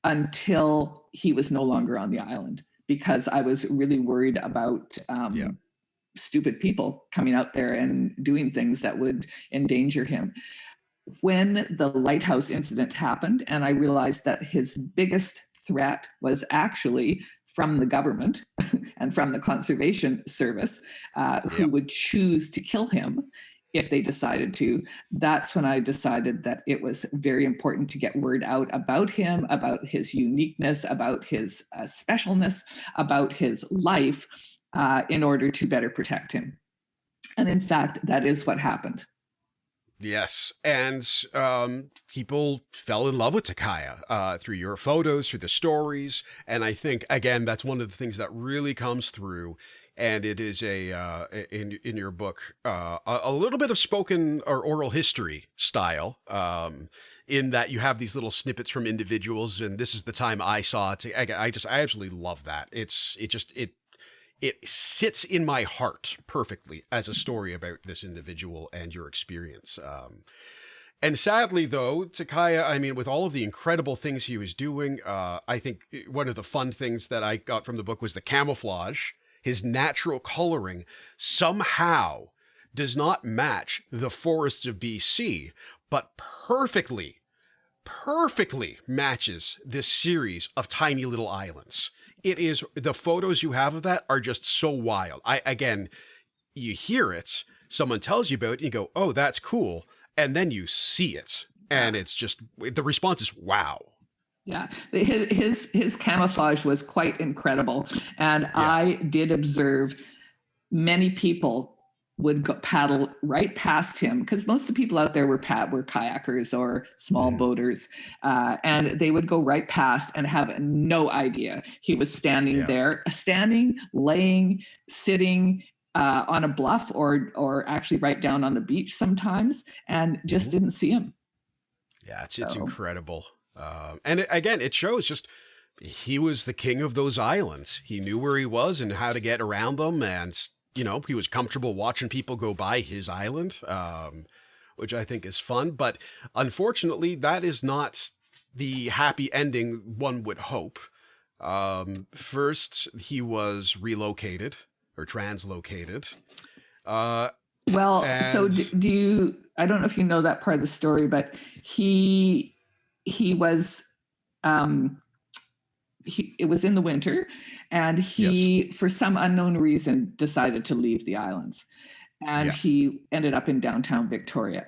until he was no longer on the island, because I was really worried about stupid people coming out there and doing things that would endanger him. When the lighthouse incident happened, and I realized that his biggest threat was actually from the government and from the Conservation Service, who would choose to kill him if they decided to, that's when I decided that it was very important to get word out about him, about his uniqueness, about his specialness, about his life, in order to better protect him. And in fact, that is what happened. Yes, and people fell in love with Takaya through your photos, through the stories, and I think, again, that's one of the things that really comes through, and it is in your book a little bit of spoken or oral history style, in that you have these little snippets from individuals, and this is the time I saw it. I absolutely love that. It sits in my heart perfectly as a story about this individual and your experience. And sadly, though, Takaya, I mean, with all of the incredible things he was doing, I think one of the fun things that I got from the book was the camouflage. His natural coloring somehow does not match the forests of BC, but perfectly matches this series of tiny little islands. It is, the photos you have of that are just so wild. Again, you hear it, someone tells you about it, and you go, oh, that's cool. And then you see it. And it's just, the response is, wow. Yeah, his camouflage was quite incredible. And I did observe many people would go paddle right past him, because most of the people out there were kayakers or small boaters, and they would go right past and have no idea he was standing there, laying, sitting on a bluff, or actually right down on the beach sometimes, and just didn't see him. Yeah, it's incredible. And again, it shows just he was the king of those islands. He knew where he was and how to get around them, and you know, he was comfortable watching people go by his island, which I think is fun. But unfortunately, that is not the happy ending one would hope. First, he was relocated or translocated. So do you, I don't know if you know that part of the story, but he was, it was in the winter, and he, for some unknown reason, decided to leave the islands, and he ended up in downtown Victoria.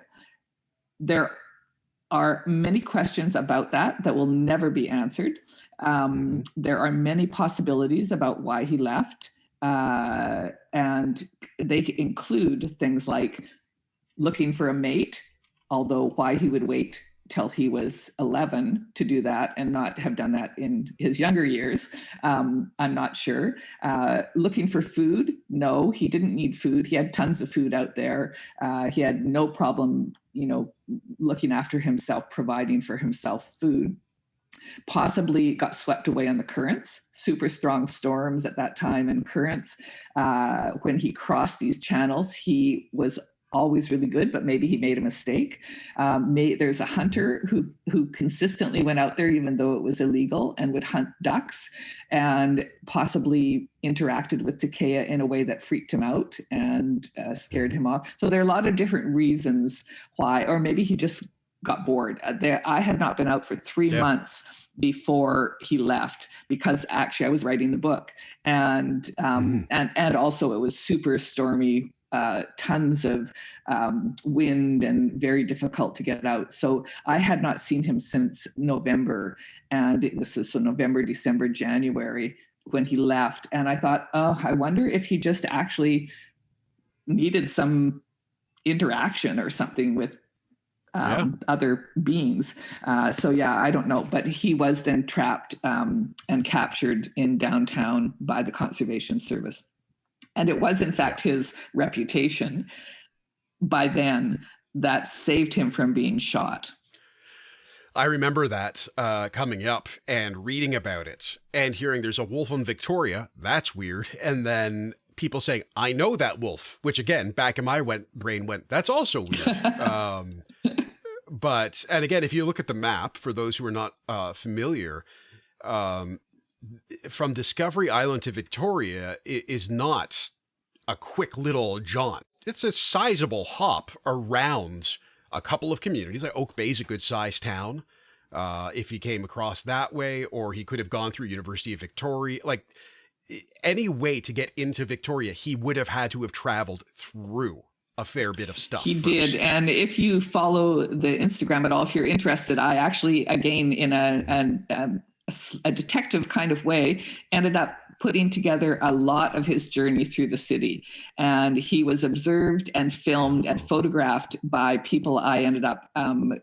There are many questions about that will never be answered. There are many possibilities about why he left, and they include things like looking for a mate, although why he would wait till he was 11 to do that and not have done that in his younger years, I'm not sure. Looking for food, no, he didn't need food. He had tons of food out there. He had no problem, looking after himself, providing for himself food. Possibly got swept away on the currents, super strong storms at that time and currents. When he crossed these channels, he was always really good, but maybe he made a mistake. There's a hunter who consistently went out there, even though it was illegal, and would hunt ducks, and possibly interacted with Takaya in a way that freaked him out and scared him off. So there are a lot of different reasons why, or maybe he just got bored. I had not been out for 3 months before he left, because actually I was writing the book, and also it was super stormy. Tons of wind and very difficult to get out. So I had not seen him since November. And this is November, December, January when he left. And I thought, I wonder if he just actually needed some interaction or something with other beings. I don't know. But he was then trapped and captured in downtown by the Conservation Service. And it was, in fact, his reputation by then that saved him from being shot. I remember that coming up and reading about it and hearing there's a wolf in Victoria. That's weird. And then people saying, I know that wolf, which again, back in my brain went, that's also weird. But, and again, if you look at the map, for those who are not familiar, from Discovery Island to Victoria is not a quick little jaunt. It's a sizable hop around a couple of communities. Like Oak Bay is a good sized town. If he came across that way, or he could have gone through University of Victoria, like any way to get into Victoria, he would have had to have traveled through a fair bit of stuff. He did. And if you follow the Instagram at all, if you're interested, I actually, again, in a detective kind of way, ended up putting together a lot of his journey through the city. And he was observed and filmed and photographed by people I ended up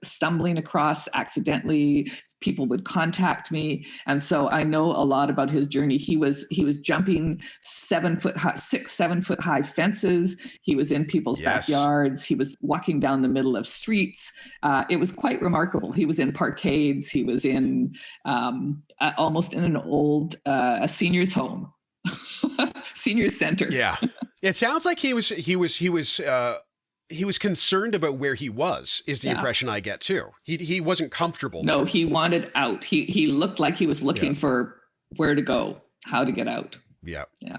stumbling across accidentally. People would contact me. And so I know a lot about his journey. He was jumping 7 foot high, 7 foot high fences. He was in people's backyards. He was walking down the middle of streets. It was quite remarkable. He was in parkades. He was in almost in an old a senior's home. Senior center. Yeah. It sounds like he was concerned about where he was, is the impression I get too. He wasn't comfortable. No, he wanted out. He looked like he was looking for where to go, how to get out. Yeah. Yeah.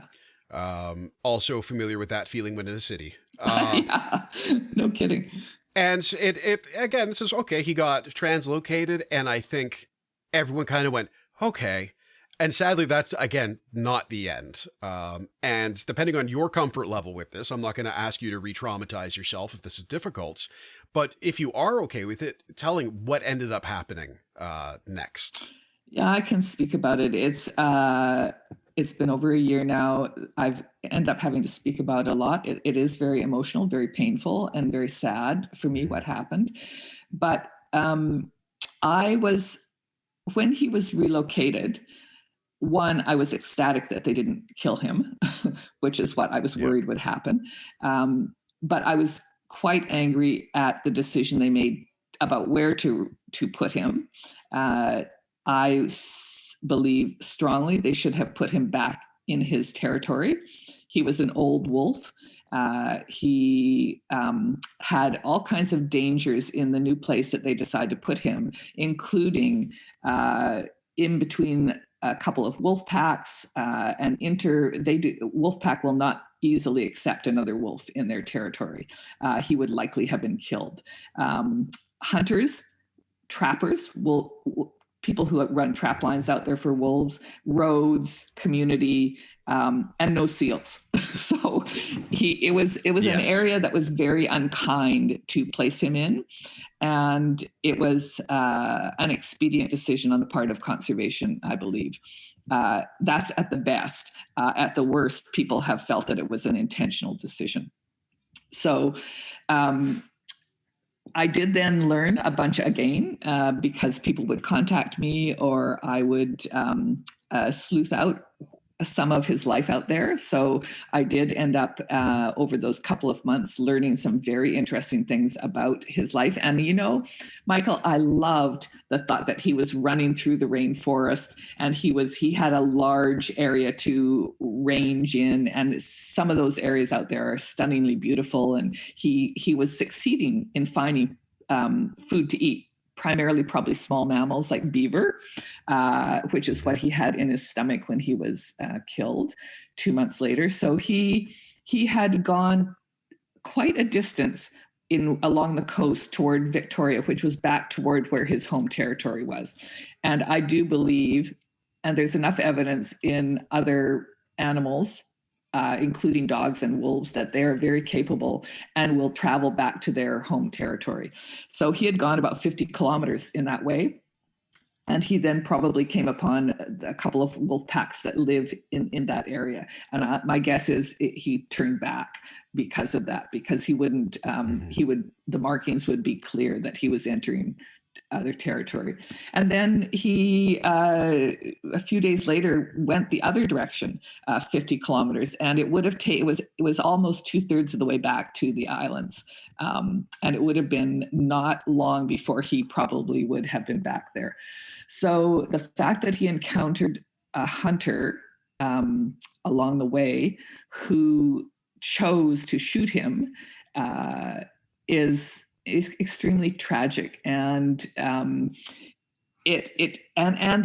Also familiar with that feeling when in a city. Yeah. No kidding. And it again, this is okay. He got translocated, and I think everyone kind of went, okay. And sadly, that's, again, not the end. And depending on your comfort level with this, I'm not going to ask you to re-traumatize yourself if this is difficult. But if you are okay with it, telling what ended up happening next. Yeah, I can speak about it. It's been over a year now. I've ended up having to speak about it a lot. It is very emotional, very painful, and very sad for me what happened. But when he was relocated, one, I was ecstatic that they didn't kill him, which is what I was worried would happen. But I was quite angry at the decision they made about where to put him. I believe strongly they should have put him back in his territory. He was an old wolf. He had all kinds of dangers in the new place that they decided to put him, including in between a couple of wolf packs wolf pack will not easily accept another wolf in their territory. He would likely have been killed. Hunters, trappers, people who run trap lines out there for wolves, roads, community, and no seals. So it was an area that was very unkind to place him in. And it was an expedient decision on the part of conservation, I believe. That's at the best. At the worst, people have felt that it was an intentional decision. So I did then learn a bunch again because people would contact me, or I would sleuth out some of his life out there. So I did end up over those couple of months learning some very interesting things about his life. And, Michael, I loved the thought that he was running through the rainforest, and he had a large area to range in. And some of those areas out there are stunningly beautiful. And he was succeeding in finding food to eat, primarily probably small mammals like beaver, which is what he had in his stomach when he was killed 2 months later. So he had gone quite a distance along the coast toward Victoria, which was back toward where his home territory was. And I do believe, and there's enough evidence in other animals, including dogs and wolves, that they're very capable and will travel back to their home territory. So he had gone about 50 kilometers in that way. And he then probably came upon a couple of wolf packs that live in that area. And my guess is he turned back because of that, because he wouldn't, the markings would be clear that he was entering other territory. And then he, a few days later, went the other direction, 50 kilometers, and it would have taken, it was almost 2/3 of the way back to the islands. And it would have been not long before he probably would have been back there. So the fact that he encountered a hunter along the way who chose to shoot him is extremely tragic, and the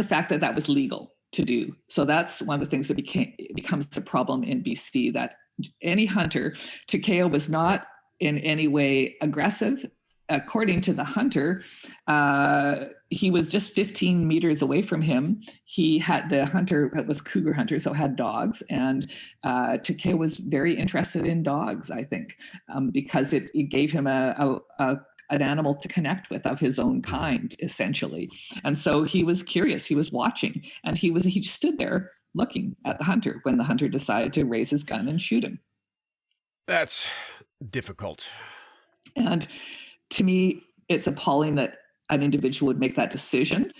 fact that was legal to do. So that's one of the things that becomes a problem in BC, that any hunter, Takaya was not in any way aggressive. According to the hunter, he was just 15 meters away from him. The hunter was cougar hunter, so had dogs, and Takaya was very interested in dogs, I think, because it gave him an animal to connect with of his own kind, essentially. And so he was curious, he was watching, and he just stood there looking at the hunter when the hunter decided to raise his gun and shoot him. That's difficult. And to me, it's appalling that an individual would make that decision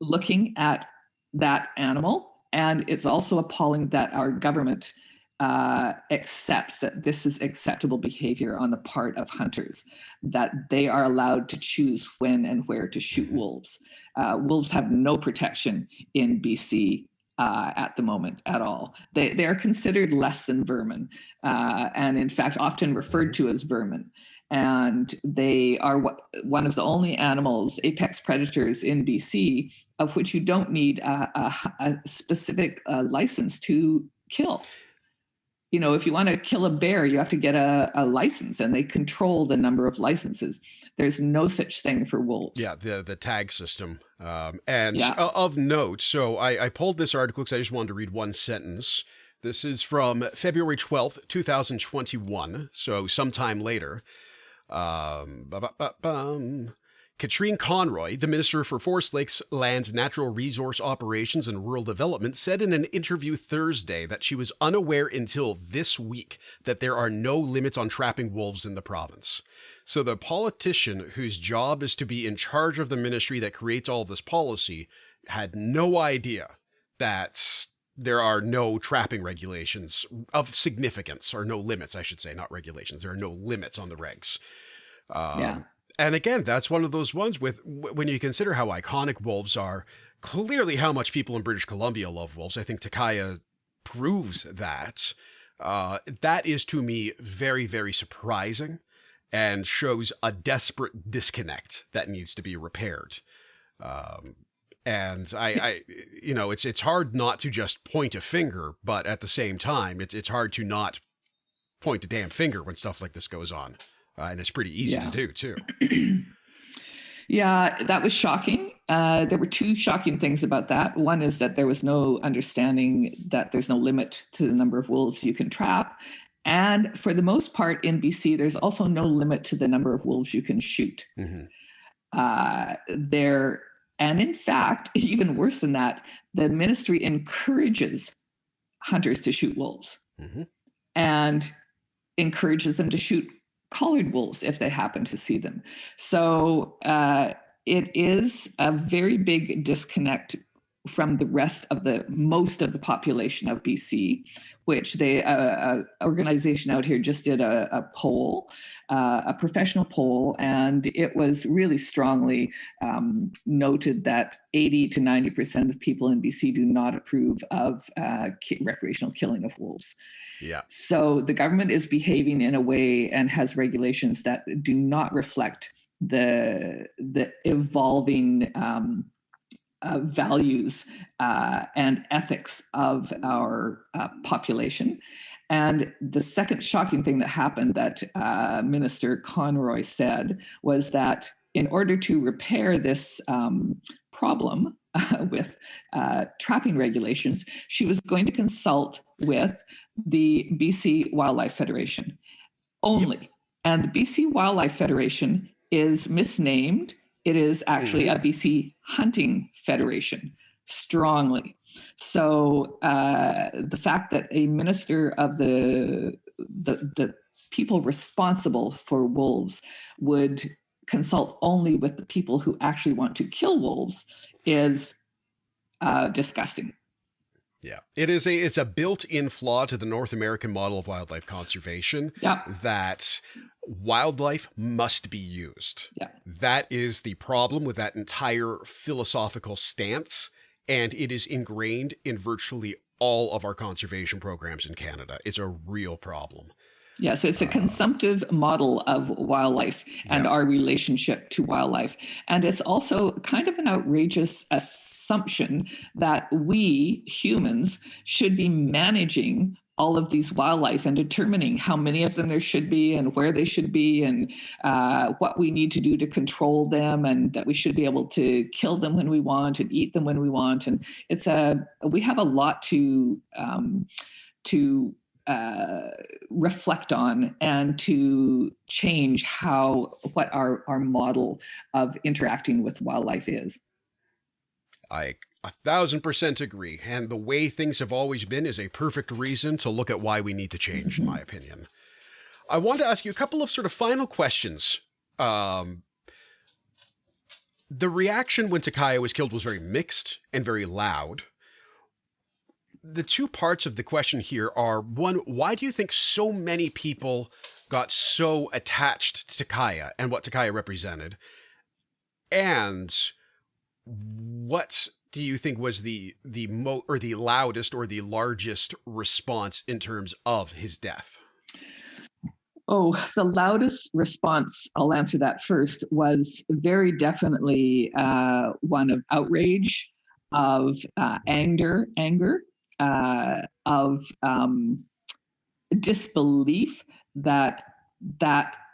looking at that animal. And it's also appalling that our government accepts that this is acceptable behavior on the part of hunters, that they are allowed to choose when and where to shoot wolves. Wolves have no protection in BC at the moment at all. They are considered less than vermin, and in fact often referred to as vermin. And they are one of the only animals, apex predators in BC, of which you don't need a specific license to kill. You know, if you want to kill a bear, you have to get a license, and they control the number of licenses. There's no such thing for wolves. Yeah, the tag system. Of note, so I pulled this article because I just wanted to read one sentence. This is from February 12th, 2021, so sometime later. Katrine Conroy, the Minister for Forest Lakes, Land, Natural Resource Operations and Rural Development, said in an interview Thursday that she was unaware until this week that there are no limits on trapping wolves in the province. So the politician whose job is to be in charge of the ministry that creates all of this policy had no idea that there are no trapping regulations of significance, or no limits, I should say, not regulations. There are no limits on the regs. And again, that's one of those ones when you consider how iconic wolves are, clearly how much people in British Columbia love wolves. I think Takaya proves that. That is, to me, very, very surprising and shows a desperate disconnect that needs to be repaired. And it's hard not to just point a finger, but at the same time, it's hard to not point a damn finger when stuff like this goes on. And it's pretty easy to do, too. Yeah, that was shocking. There were two shocking things about that. One is that there was no understanding that there's no limit to the number of wolves you can trap. And for the most part in BC, there's also no limit to the number of wolves you can shoot. Mm-hmm. And in fact, even worse than that, the ministry encourages hunters to shoot wolves, mm-hmm. and encourages them to shoot collared wolves if they happen to see them. So it is a very big disconnect from the rest of most of the population of BC, which organization out here just did a poll, a professional poll, and it was really strongly noted that 80 to 90% of people in BC do not approve of recreational killing of wolves. Yeah. So the government is behaving in a way and has regulations that do not reflect the evolving values and ethics of our population. And the second shocking thing that happened that Minister Conroy said was that in order to repair this problem with trapping regulations, she was going to consult with the BC Wildlife Federation only. Yep. And the BC Wildlife Federation is misnamed. It is actually a BC Hunting Federation, strongly. So the fact that a minister of the people responsible for wolves would consult only with the people who actually want to kill wolves is disgusting. Yeah, it's a built-in flaw to the North American model of wildlife conservation. Yeah. That wildlife must be used. Yeah. That is the problem with that entire philosophical stance, and it is ingrained in virtually all of our conservation programs in Canada. It's a real problem. Yes, it's a consumptive model of wildlife and our relationship to wildlife. And it's also kind of an outrageous assumption that we humans should be managing all of these wildlife and determining how many of them there should be and where they should be and what we need to do to control them, and that we should be able to kill them when we want and eat them when we want. And we have a lot to reflect on and to change what our model of interacting with wildlife is. I 1,000% agree. And the way things have always been is a perfect reason to look at why we need to change, in my opinion. I want to ask you a couple of sort of final questions. The reaction when Takaya was killed was very mixed and very loud. The two parts of the question here are, one, why do you think so many people got so attached to Takaya and what Takaya represented? And what do you think was the loudest or the largest response in terms of his death? Oh, the loudest response, I'll answer that first, was very definitely one of outrage, of anger, of disbelief that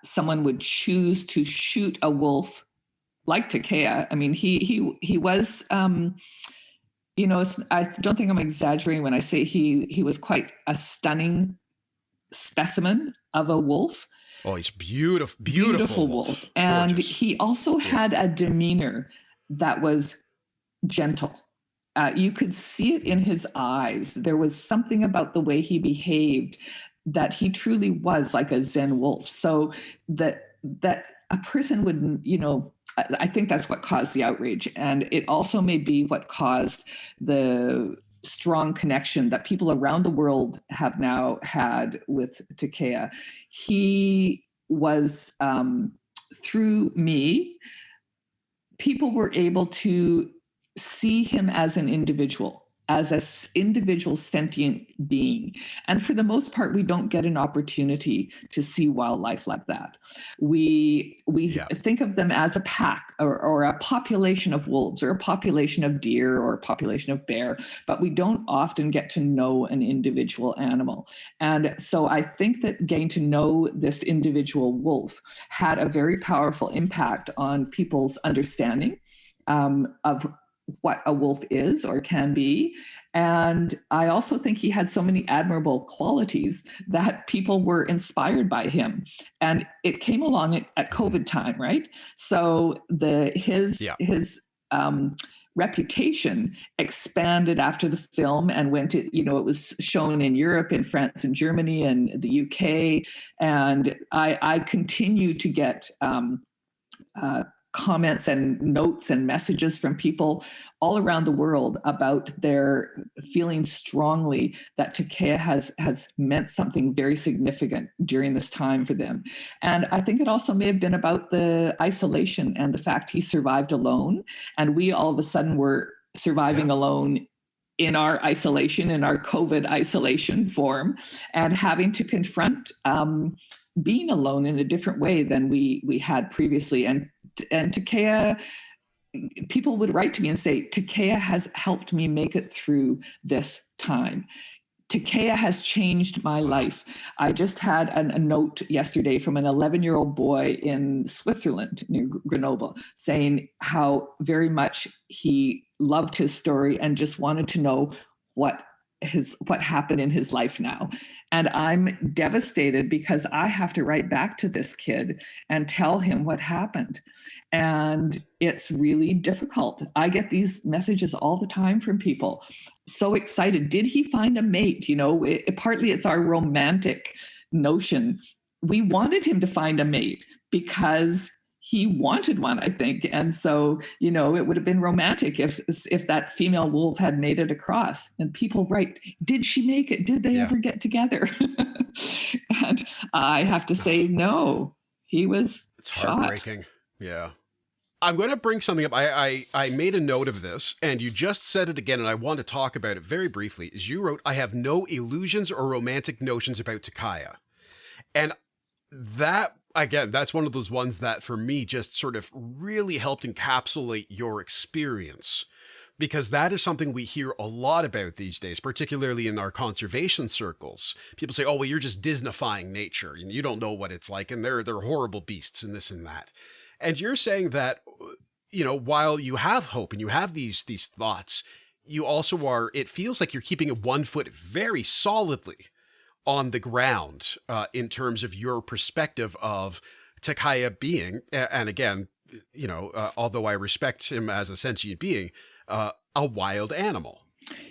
someone would choose to shoot a wolf like Takaya. I mean, he was, I don't think I'm exaggerating when I say he was quite a stunning specimen of a wolf. Oh, he's beautiful wolf. And gorgeous. He also had a demeanor that was gentle. You could see it in his eyes. There was something about the way he behaved that he truly was like a Zen wolf. So that a person would, I think that's what caused the outrage. And it also may be what caused the strong connection that people around the world have now had with Takaya. He was, through me, people were able to see him as an individual, as an individual sentient being. And for the most part, we don't get an opportunity to see wildlife like that. We think of them as a pack or a population of wolves or a population of deer or a population of bear, but we don't often get to know an individual animal. And so I think that getting to know this individual wolf had a very powerful impact on people's understanding of what a wolf is or can be. And I also think he had so many admirable qualities that people were inspired by him. And it came along at COVID time, right? So his reputation expanded after the film and went to, it was shown in Europe, in France and Germany and the UK. And I continue to get comments and notes and messages from people all around the world about their feeling strongly that Takaya has meant something very significant during this time for them. And I think it also may have been about the isolation and the fact he survived alone. And we all of a sudden were surviving alone in our isolation, in our COVID isolation form, and having to confront being alone in a different way than we had previously. And Takaya, people would write to me and say, Takaya has helped me make it through this time. Takaya has changed my life. I just had a note yesterday from an 11-year-old boy in Switzerland near Grenoble saying how very much he loved his story and just wanted to know what happened in his life now. And I'm devastated because I have to write back to this kid and tell him what happened. And it's really difficult. I get these messages all the time from people. So excited. Did he find a mate? Partly it's our romantic notion. We wanted him to find a mate because he wanted one, I think. And so, it would have been romantic if that female wolf had made it across. And people write, did she make it? Did they ever get together? And I have to say, no, he was It's shot. heartbreaking. Yeah. I'm going to bring something up. I made a note of this, and you just said it again, and I want to talk about it very briefly. As you wrote, I have no illusions or romantic notions about Takaya. And that, again, that's one of those ones that for me just sort of really helped encapsulate your experience, because that is something we hear a lot about these days, particularly in our conservation circles. People say, oh, well, you're just Disneyfying nature. You don't know what it's like, and they're horrible beasts and this and that. And you're saying that, while you have hope and you have these thoughts, you also are, it feels like you're keeping one foot very solidly on the ground in terms of your perspective of Takaya being, and again, although I respect him as a sentient being, a wild animal.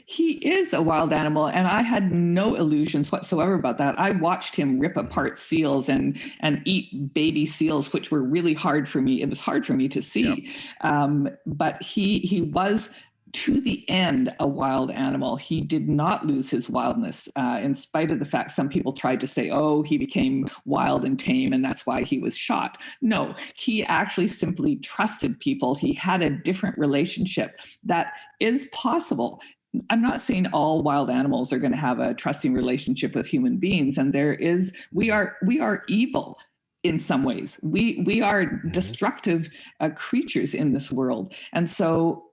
He is a wild animal, and I had no illusions whatsoever about that. I watched him rip apart seals and eat baby seals, which were really hard for me. It was hard for me to see. Yep. But he was, to the end, a wild animal. He did not lose his wildness, in spite of the fact some people tried to say, oh, he became wild and tame, and that's why he was shot. No, he actually simply trusted people. He had a different relationship that is possible. I'm not saying all wild animals are going to have a trusting relationship with human beings, and we are evil in some ways. We are destructive creatures in this world, and so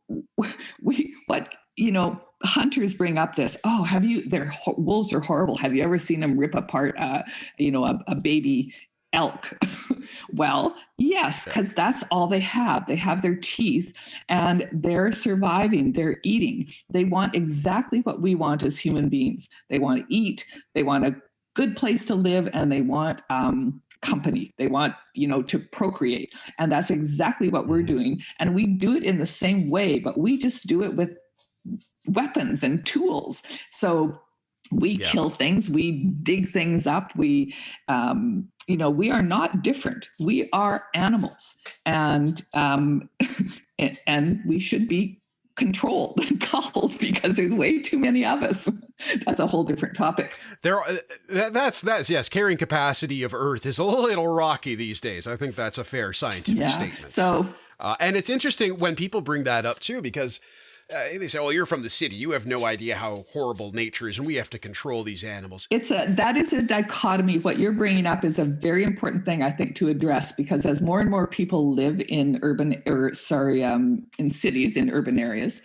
hunters bring up this. Oh, wolves are horrible. Have you ever seen them rip apart a baby elk? Well, yes, because that's all they have. They have their teeth, and they're surviving. They're eating. They want exactly what we want as human beings. They want to eat. They want a good place to live, and they want company. They want, to procreate. And that's exactly what we're doing. And we do it in the same way, but we just do it with weapons and tools. So we kill things, we dig things up, we are not different. We are animals, and and we should be controlled and culled because there's way too many of us. That's a whole different topic. That's yes. Carrying capacity of Earth is a little rocky these days. I think that's a fair scientific statement. So, and it's interesting when people bring that up too, because they say, "Well, you're from the city. You have no idea how horrible nature is, and we have to control these animals." That is a dichotomy. What you're bringing up is a very important thing, I think, to address, because as more and more people live in in cities, in urban areas,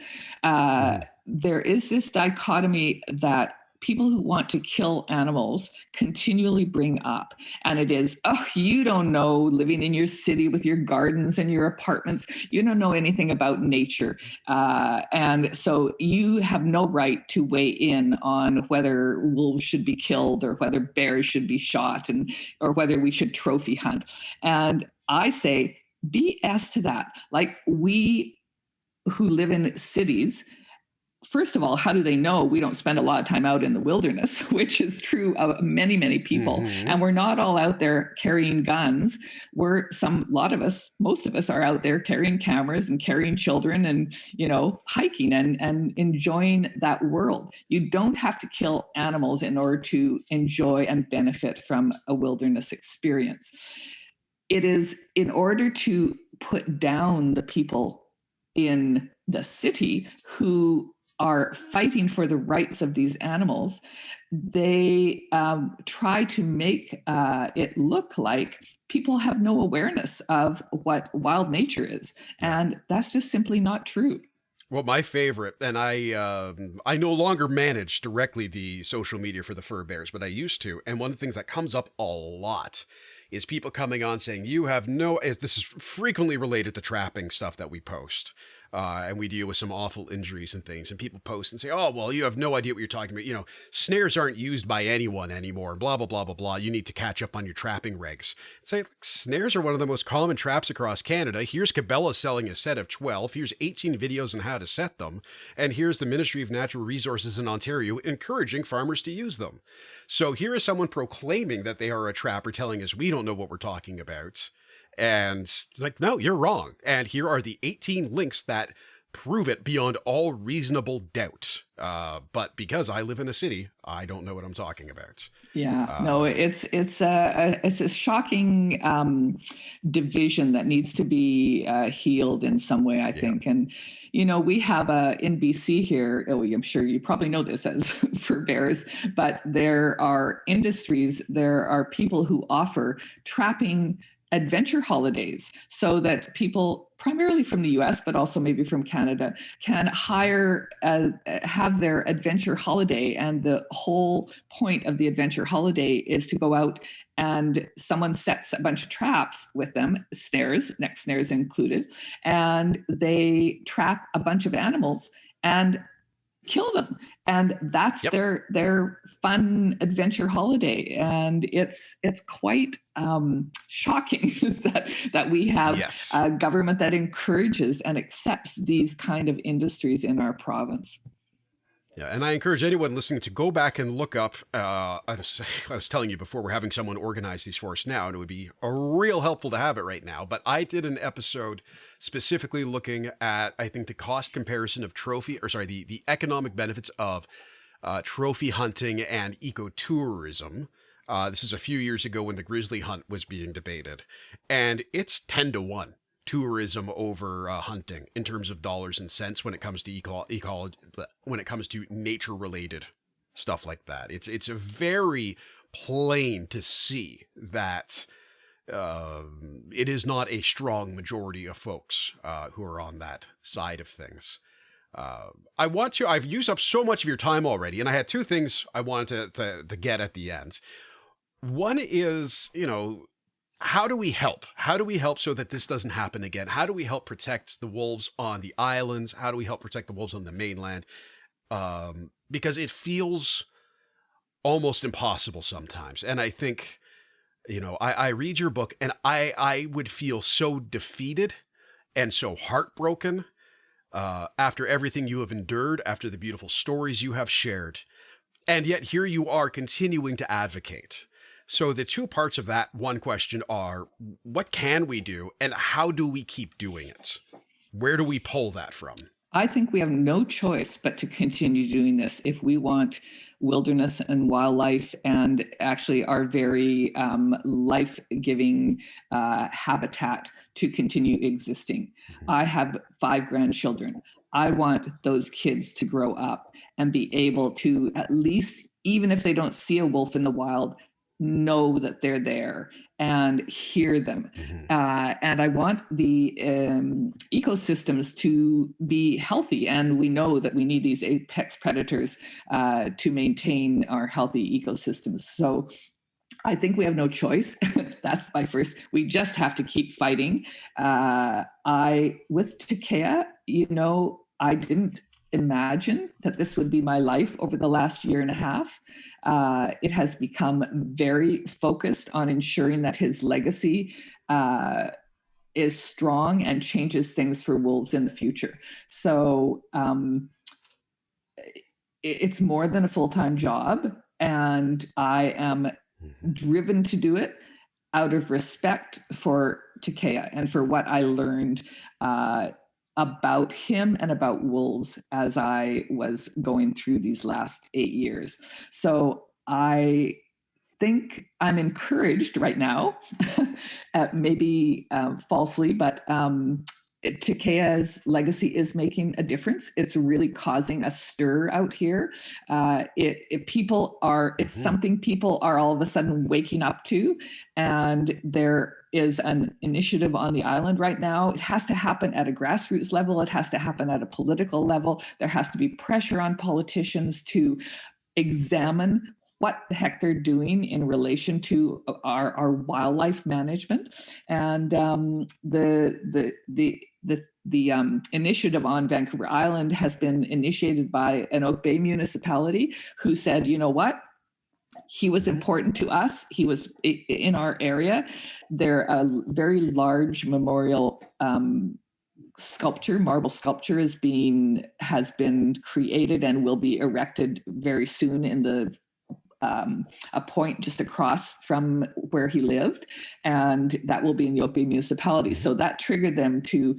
there is this dichotomy that people who want to kill animals continually bring up. And it is, oh, you don't know, living in your city with your gardens and your apartments, you don't know anything about nature. And so you have no right to weigh in on whether wolves should be killed or whether bears should be shot or whether we should trophy hunt. And I say, BS to that. Like, we who live in cities, first of all, how do they know we don't spend a lot of time out in the wilderness, which is true of many, many people. Mm-hmm. And we're not all out there carrying guns. Most of us are out there carrying cameras and carrying children and, hiking and enjoying that world. You don't have to kill animals in order to enjoy and benefit from a wilderness experience. It is in order to put down the people in the city who are fighting for the rights of these animals. They try to make it look like people have no awareness of what wild nature is. And that's just simply not true. Well, my favorite, and I no longer manage directly the social media for the fur bears, but I used to. And one of the things that comes up a lot is people coming on saying, this is frequently related to trapping stuff that we post. And we deal with some awful injuries and things, and people post and say, oh, well, you have no idea what you're talking about. Snares aren't used by anyone anymore, blah, blah, blah, blah, blah. You need to catch up on your trapping regs. Say, snares are one of the most common traps across Canada. Here's Cabela selling a set of 12. Here's 18 videos on how to set them. And here's the Ministry of Natural Resources in Ontario encouraging farmers to use them. So here is someone proclaiming that they are a trapper telling us we don't know what we're talking about. And it's like, no, you're wrong. And here are the 18 links that prove it beyond all reasonable doubt. But because I live in a city, I don't know what I'm talking about. Yeah, no, it's a shocking division that needs to be healed in some way, I think. And we have in BC here. Oh, I'm sure you probably know this as for bears, but there are industries. There are people who offer trapping adventure holidays so that people primarily from the US, but also maybe from Canada, can have their adventure holiday. And the whole point of the adventure holiday is to go out and someone sets a bunch of traps with them, neck snares included, and they trap a bunch of animals and kill them, and that's their fun adventure holiday. And it's quite shocking that we have a government that encourages and accepts these kind of industries in our province. Yeah, and I encourage anyone listening to go back and look up, I was telling you before, we're having someone organize these for us now, and it would be real helpful to have it right now. But I did an episode specifically looking at, I think, the cost comparison of the economic benefits of trophy hunting and ecotourism. This is a few years ago when the grizzly hunt was being debated, and it's 10 to 1. Tourism over hunting in terms of dollars and cents when it comes to ecology, when it comes to nature related stuff like that. It's a very plain to see that it is not a strong majority of folks who are on that side of things. I've used up so much of your time already, and I had two things I wanted to get at the end. One is, how do we help? How do we help so that this doesn't happen again? How do we help protect the wolves on the islands? How do we help protect the wolves on the mainland? Because it feels almost impossible sometimes. And I think, I read your book and I would feel so defeated and so heartbroken after everything you have endured, after the beautiful stories you have shared. And yet here you are continuing to advocate. So the two parts of that one question are, what can we do and how do we keep doing it? Where do we pull that from? I think we have no choice but to continue doing this if we want wilderness and wildlife and actually our very life-giving habitat to continue existing. Mm-hmm. I have 5 grandchildren. I want those kids to grow up and be able to, at least, even if they don't see a wolf in the wild, know that they're there and hear them. Mm-hmm. And I want the ecosystems to be healthy. And we know that we need these apex predators to maintain our healthy ecosystems. So I think we have no choice. That's my first. We just have to keep fighting. With Takaya, I didn't imagine that this would be my life over the last year and a half. It has become very focused on ensuring that his legacy is strong and changes things for wolves in the future. So it's more than a full-time job, and I am driven to do it out of respect for Takaya and for what I learned about him and about wolves as I was going through these last 8 years. So I think I'm encouraged right now, maybe falsely, but Takaya's legacy is making a difference. It's really causing a stir out here. It's something people are all of a sudden waking up to, and there is an initiative on the island right now. It has to happen at a grassroots level. It has to happen at a political level. There has to be pressure on politicians to examine what the heck they're doing in relation to our wildlife management. And the initiative on Vancouver Island has been initiated by an Oak Bay municipality who said, you know what? He was important to us. He was in our area. There a very large memorial marble sculpture has been created and will be erected very soon in the a point just across from where he lived, and that will be in the Yope municipality. So that triggered them to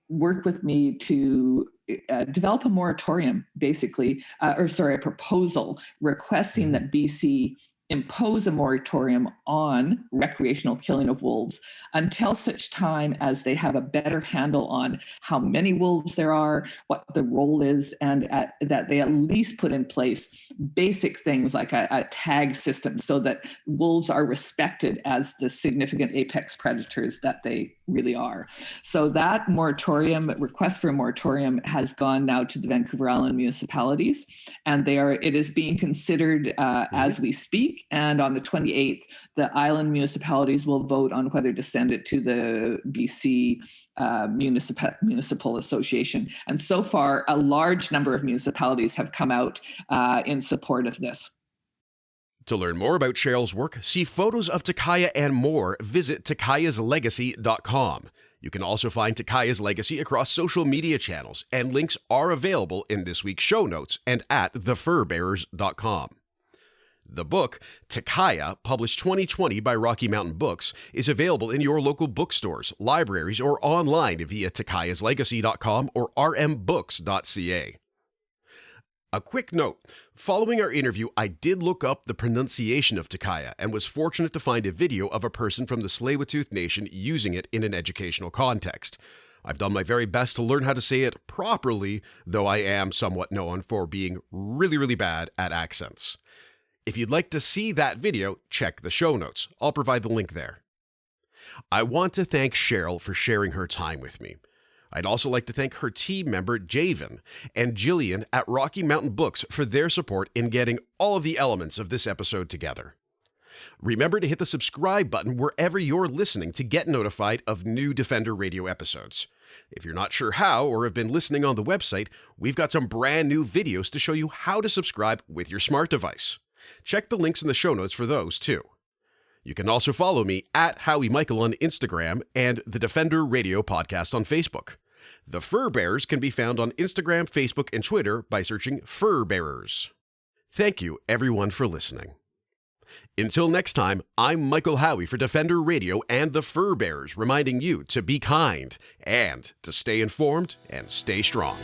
work with me to develop a moratorium, basically, a proposal requesting that BC impose a moratorium on recreational killing of wolves until such time as they have a better handle on how many wolves there are, what the role is, and that they at least put in place basic things like a tag system so that wolves are respected as the significant apex predators that they really are. So that request for a moratorium has gone now to the Vancouver Island municipalities, and it is being considered as we speak. And on the 28th, the island municipalities will vote on whether to send it to the BC Municipal Association. And so far, a large number of municipalities have come out in support of this. To learn more about Cheryl's work, see photos of Takaya and more, visit takayaslegacy.com. You can also find Takaya's Legacy across social media channels, and links are available in this week's show notes and at thefurbearers.com. The book, Takaya, published 2020 by Rocky Mountain Books, is available in your local bookstores, libraries, or online via takayaslegacy.com or rmbooks.ca. A quick note, following our interview, I did look up the pronunciation of Takaya and was fortunate to find a video of a person from the Tsleil-Waututh Nation using it in an educational context. I've done my very best to learn how to say it properly, though I am somewhat known for being really bad at accents. If you'd like to see that video, check the show notes. I'll provide the link there. I want to thank Cheryl for sharing her time with me. I'd also like to thank her team member, Javen, and Jillian at Rocky Mountain Books for their support in getting all of the elements of this episode together. Remember to hit the subscribe button wherever you're listening to get notified of new Defender Radio episodes. If you're not sure how or have been listening on the website, we've got some brand new videos to show you how to subscribe with your smart device. Check the links in the show notes for those, too. You can also follow me at Howie Michael on Instagram and the Defender Radio Podcast on Facebook. The Fur Bearers can be found on Instagram, Facebook, and Twitter by searching Fur Bearers. Thank you, everyone, for listening. Until next time, I'm Michael Howie for Defender Radio and the Fur Bearers, reminding you to be kind and to stay informed and stay strong.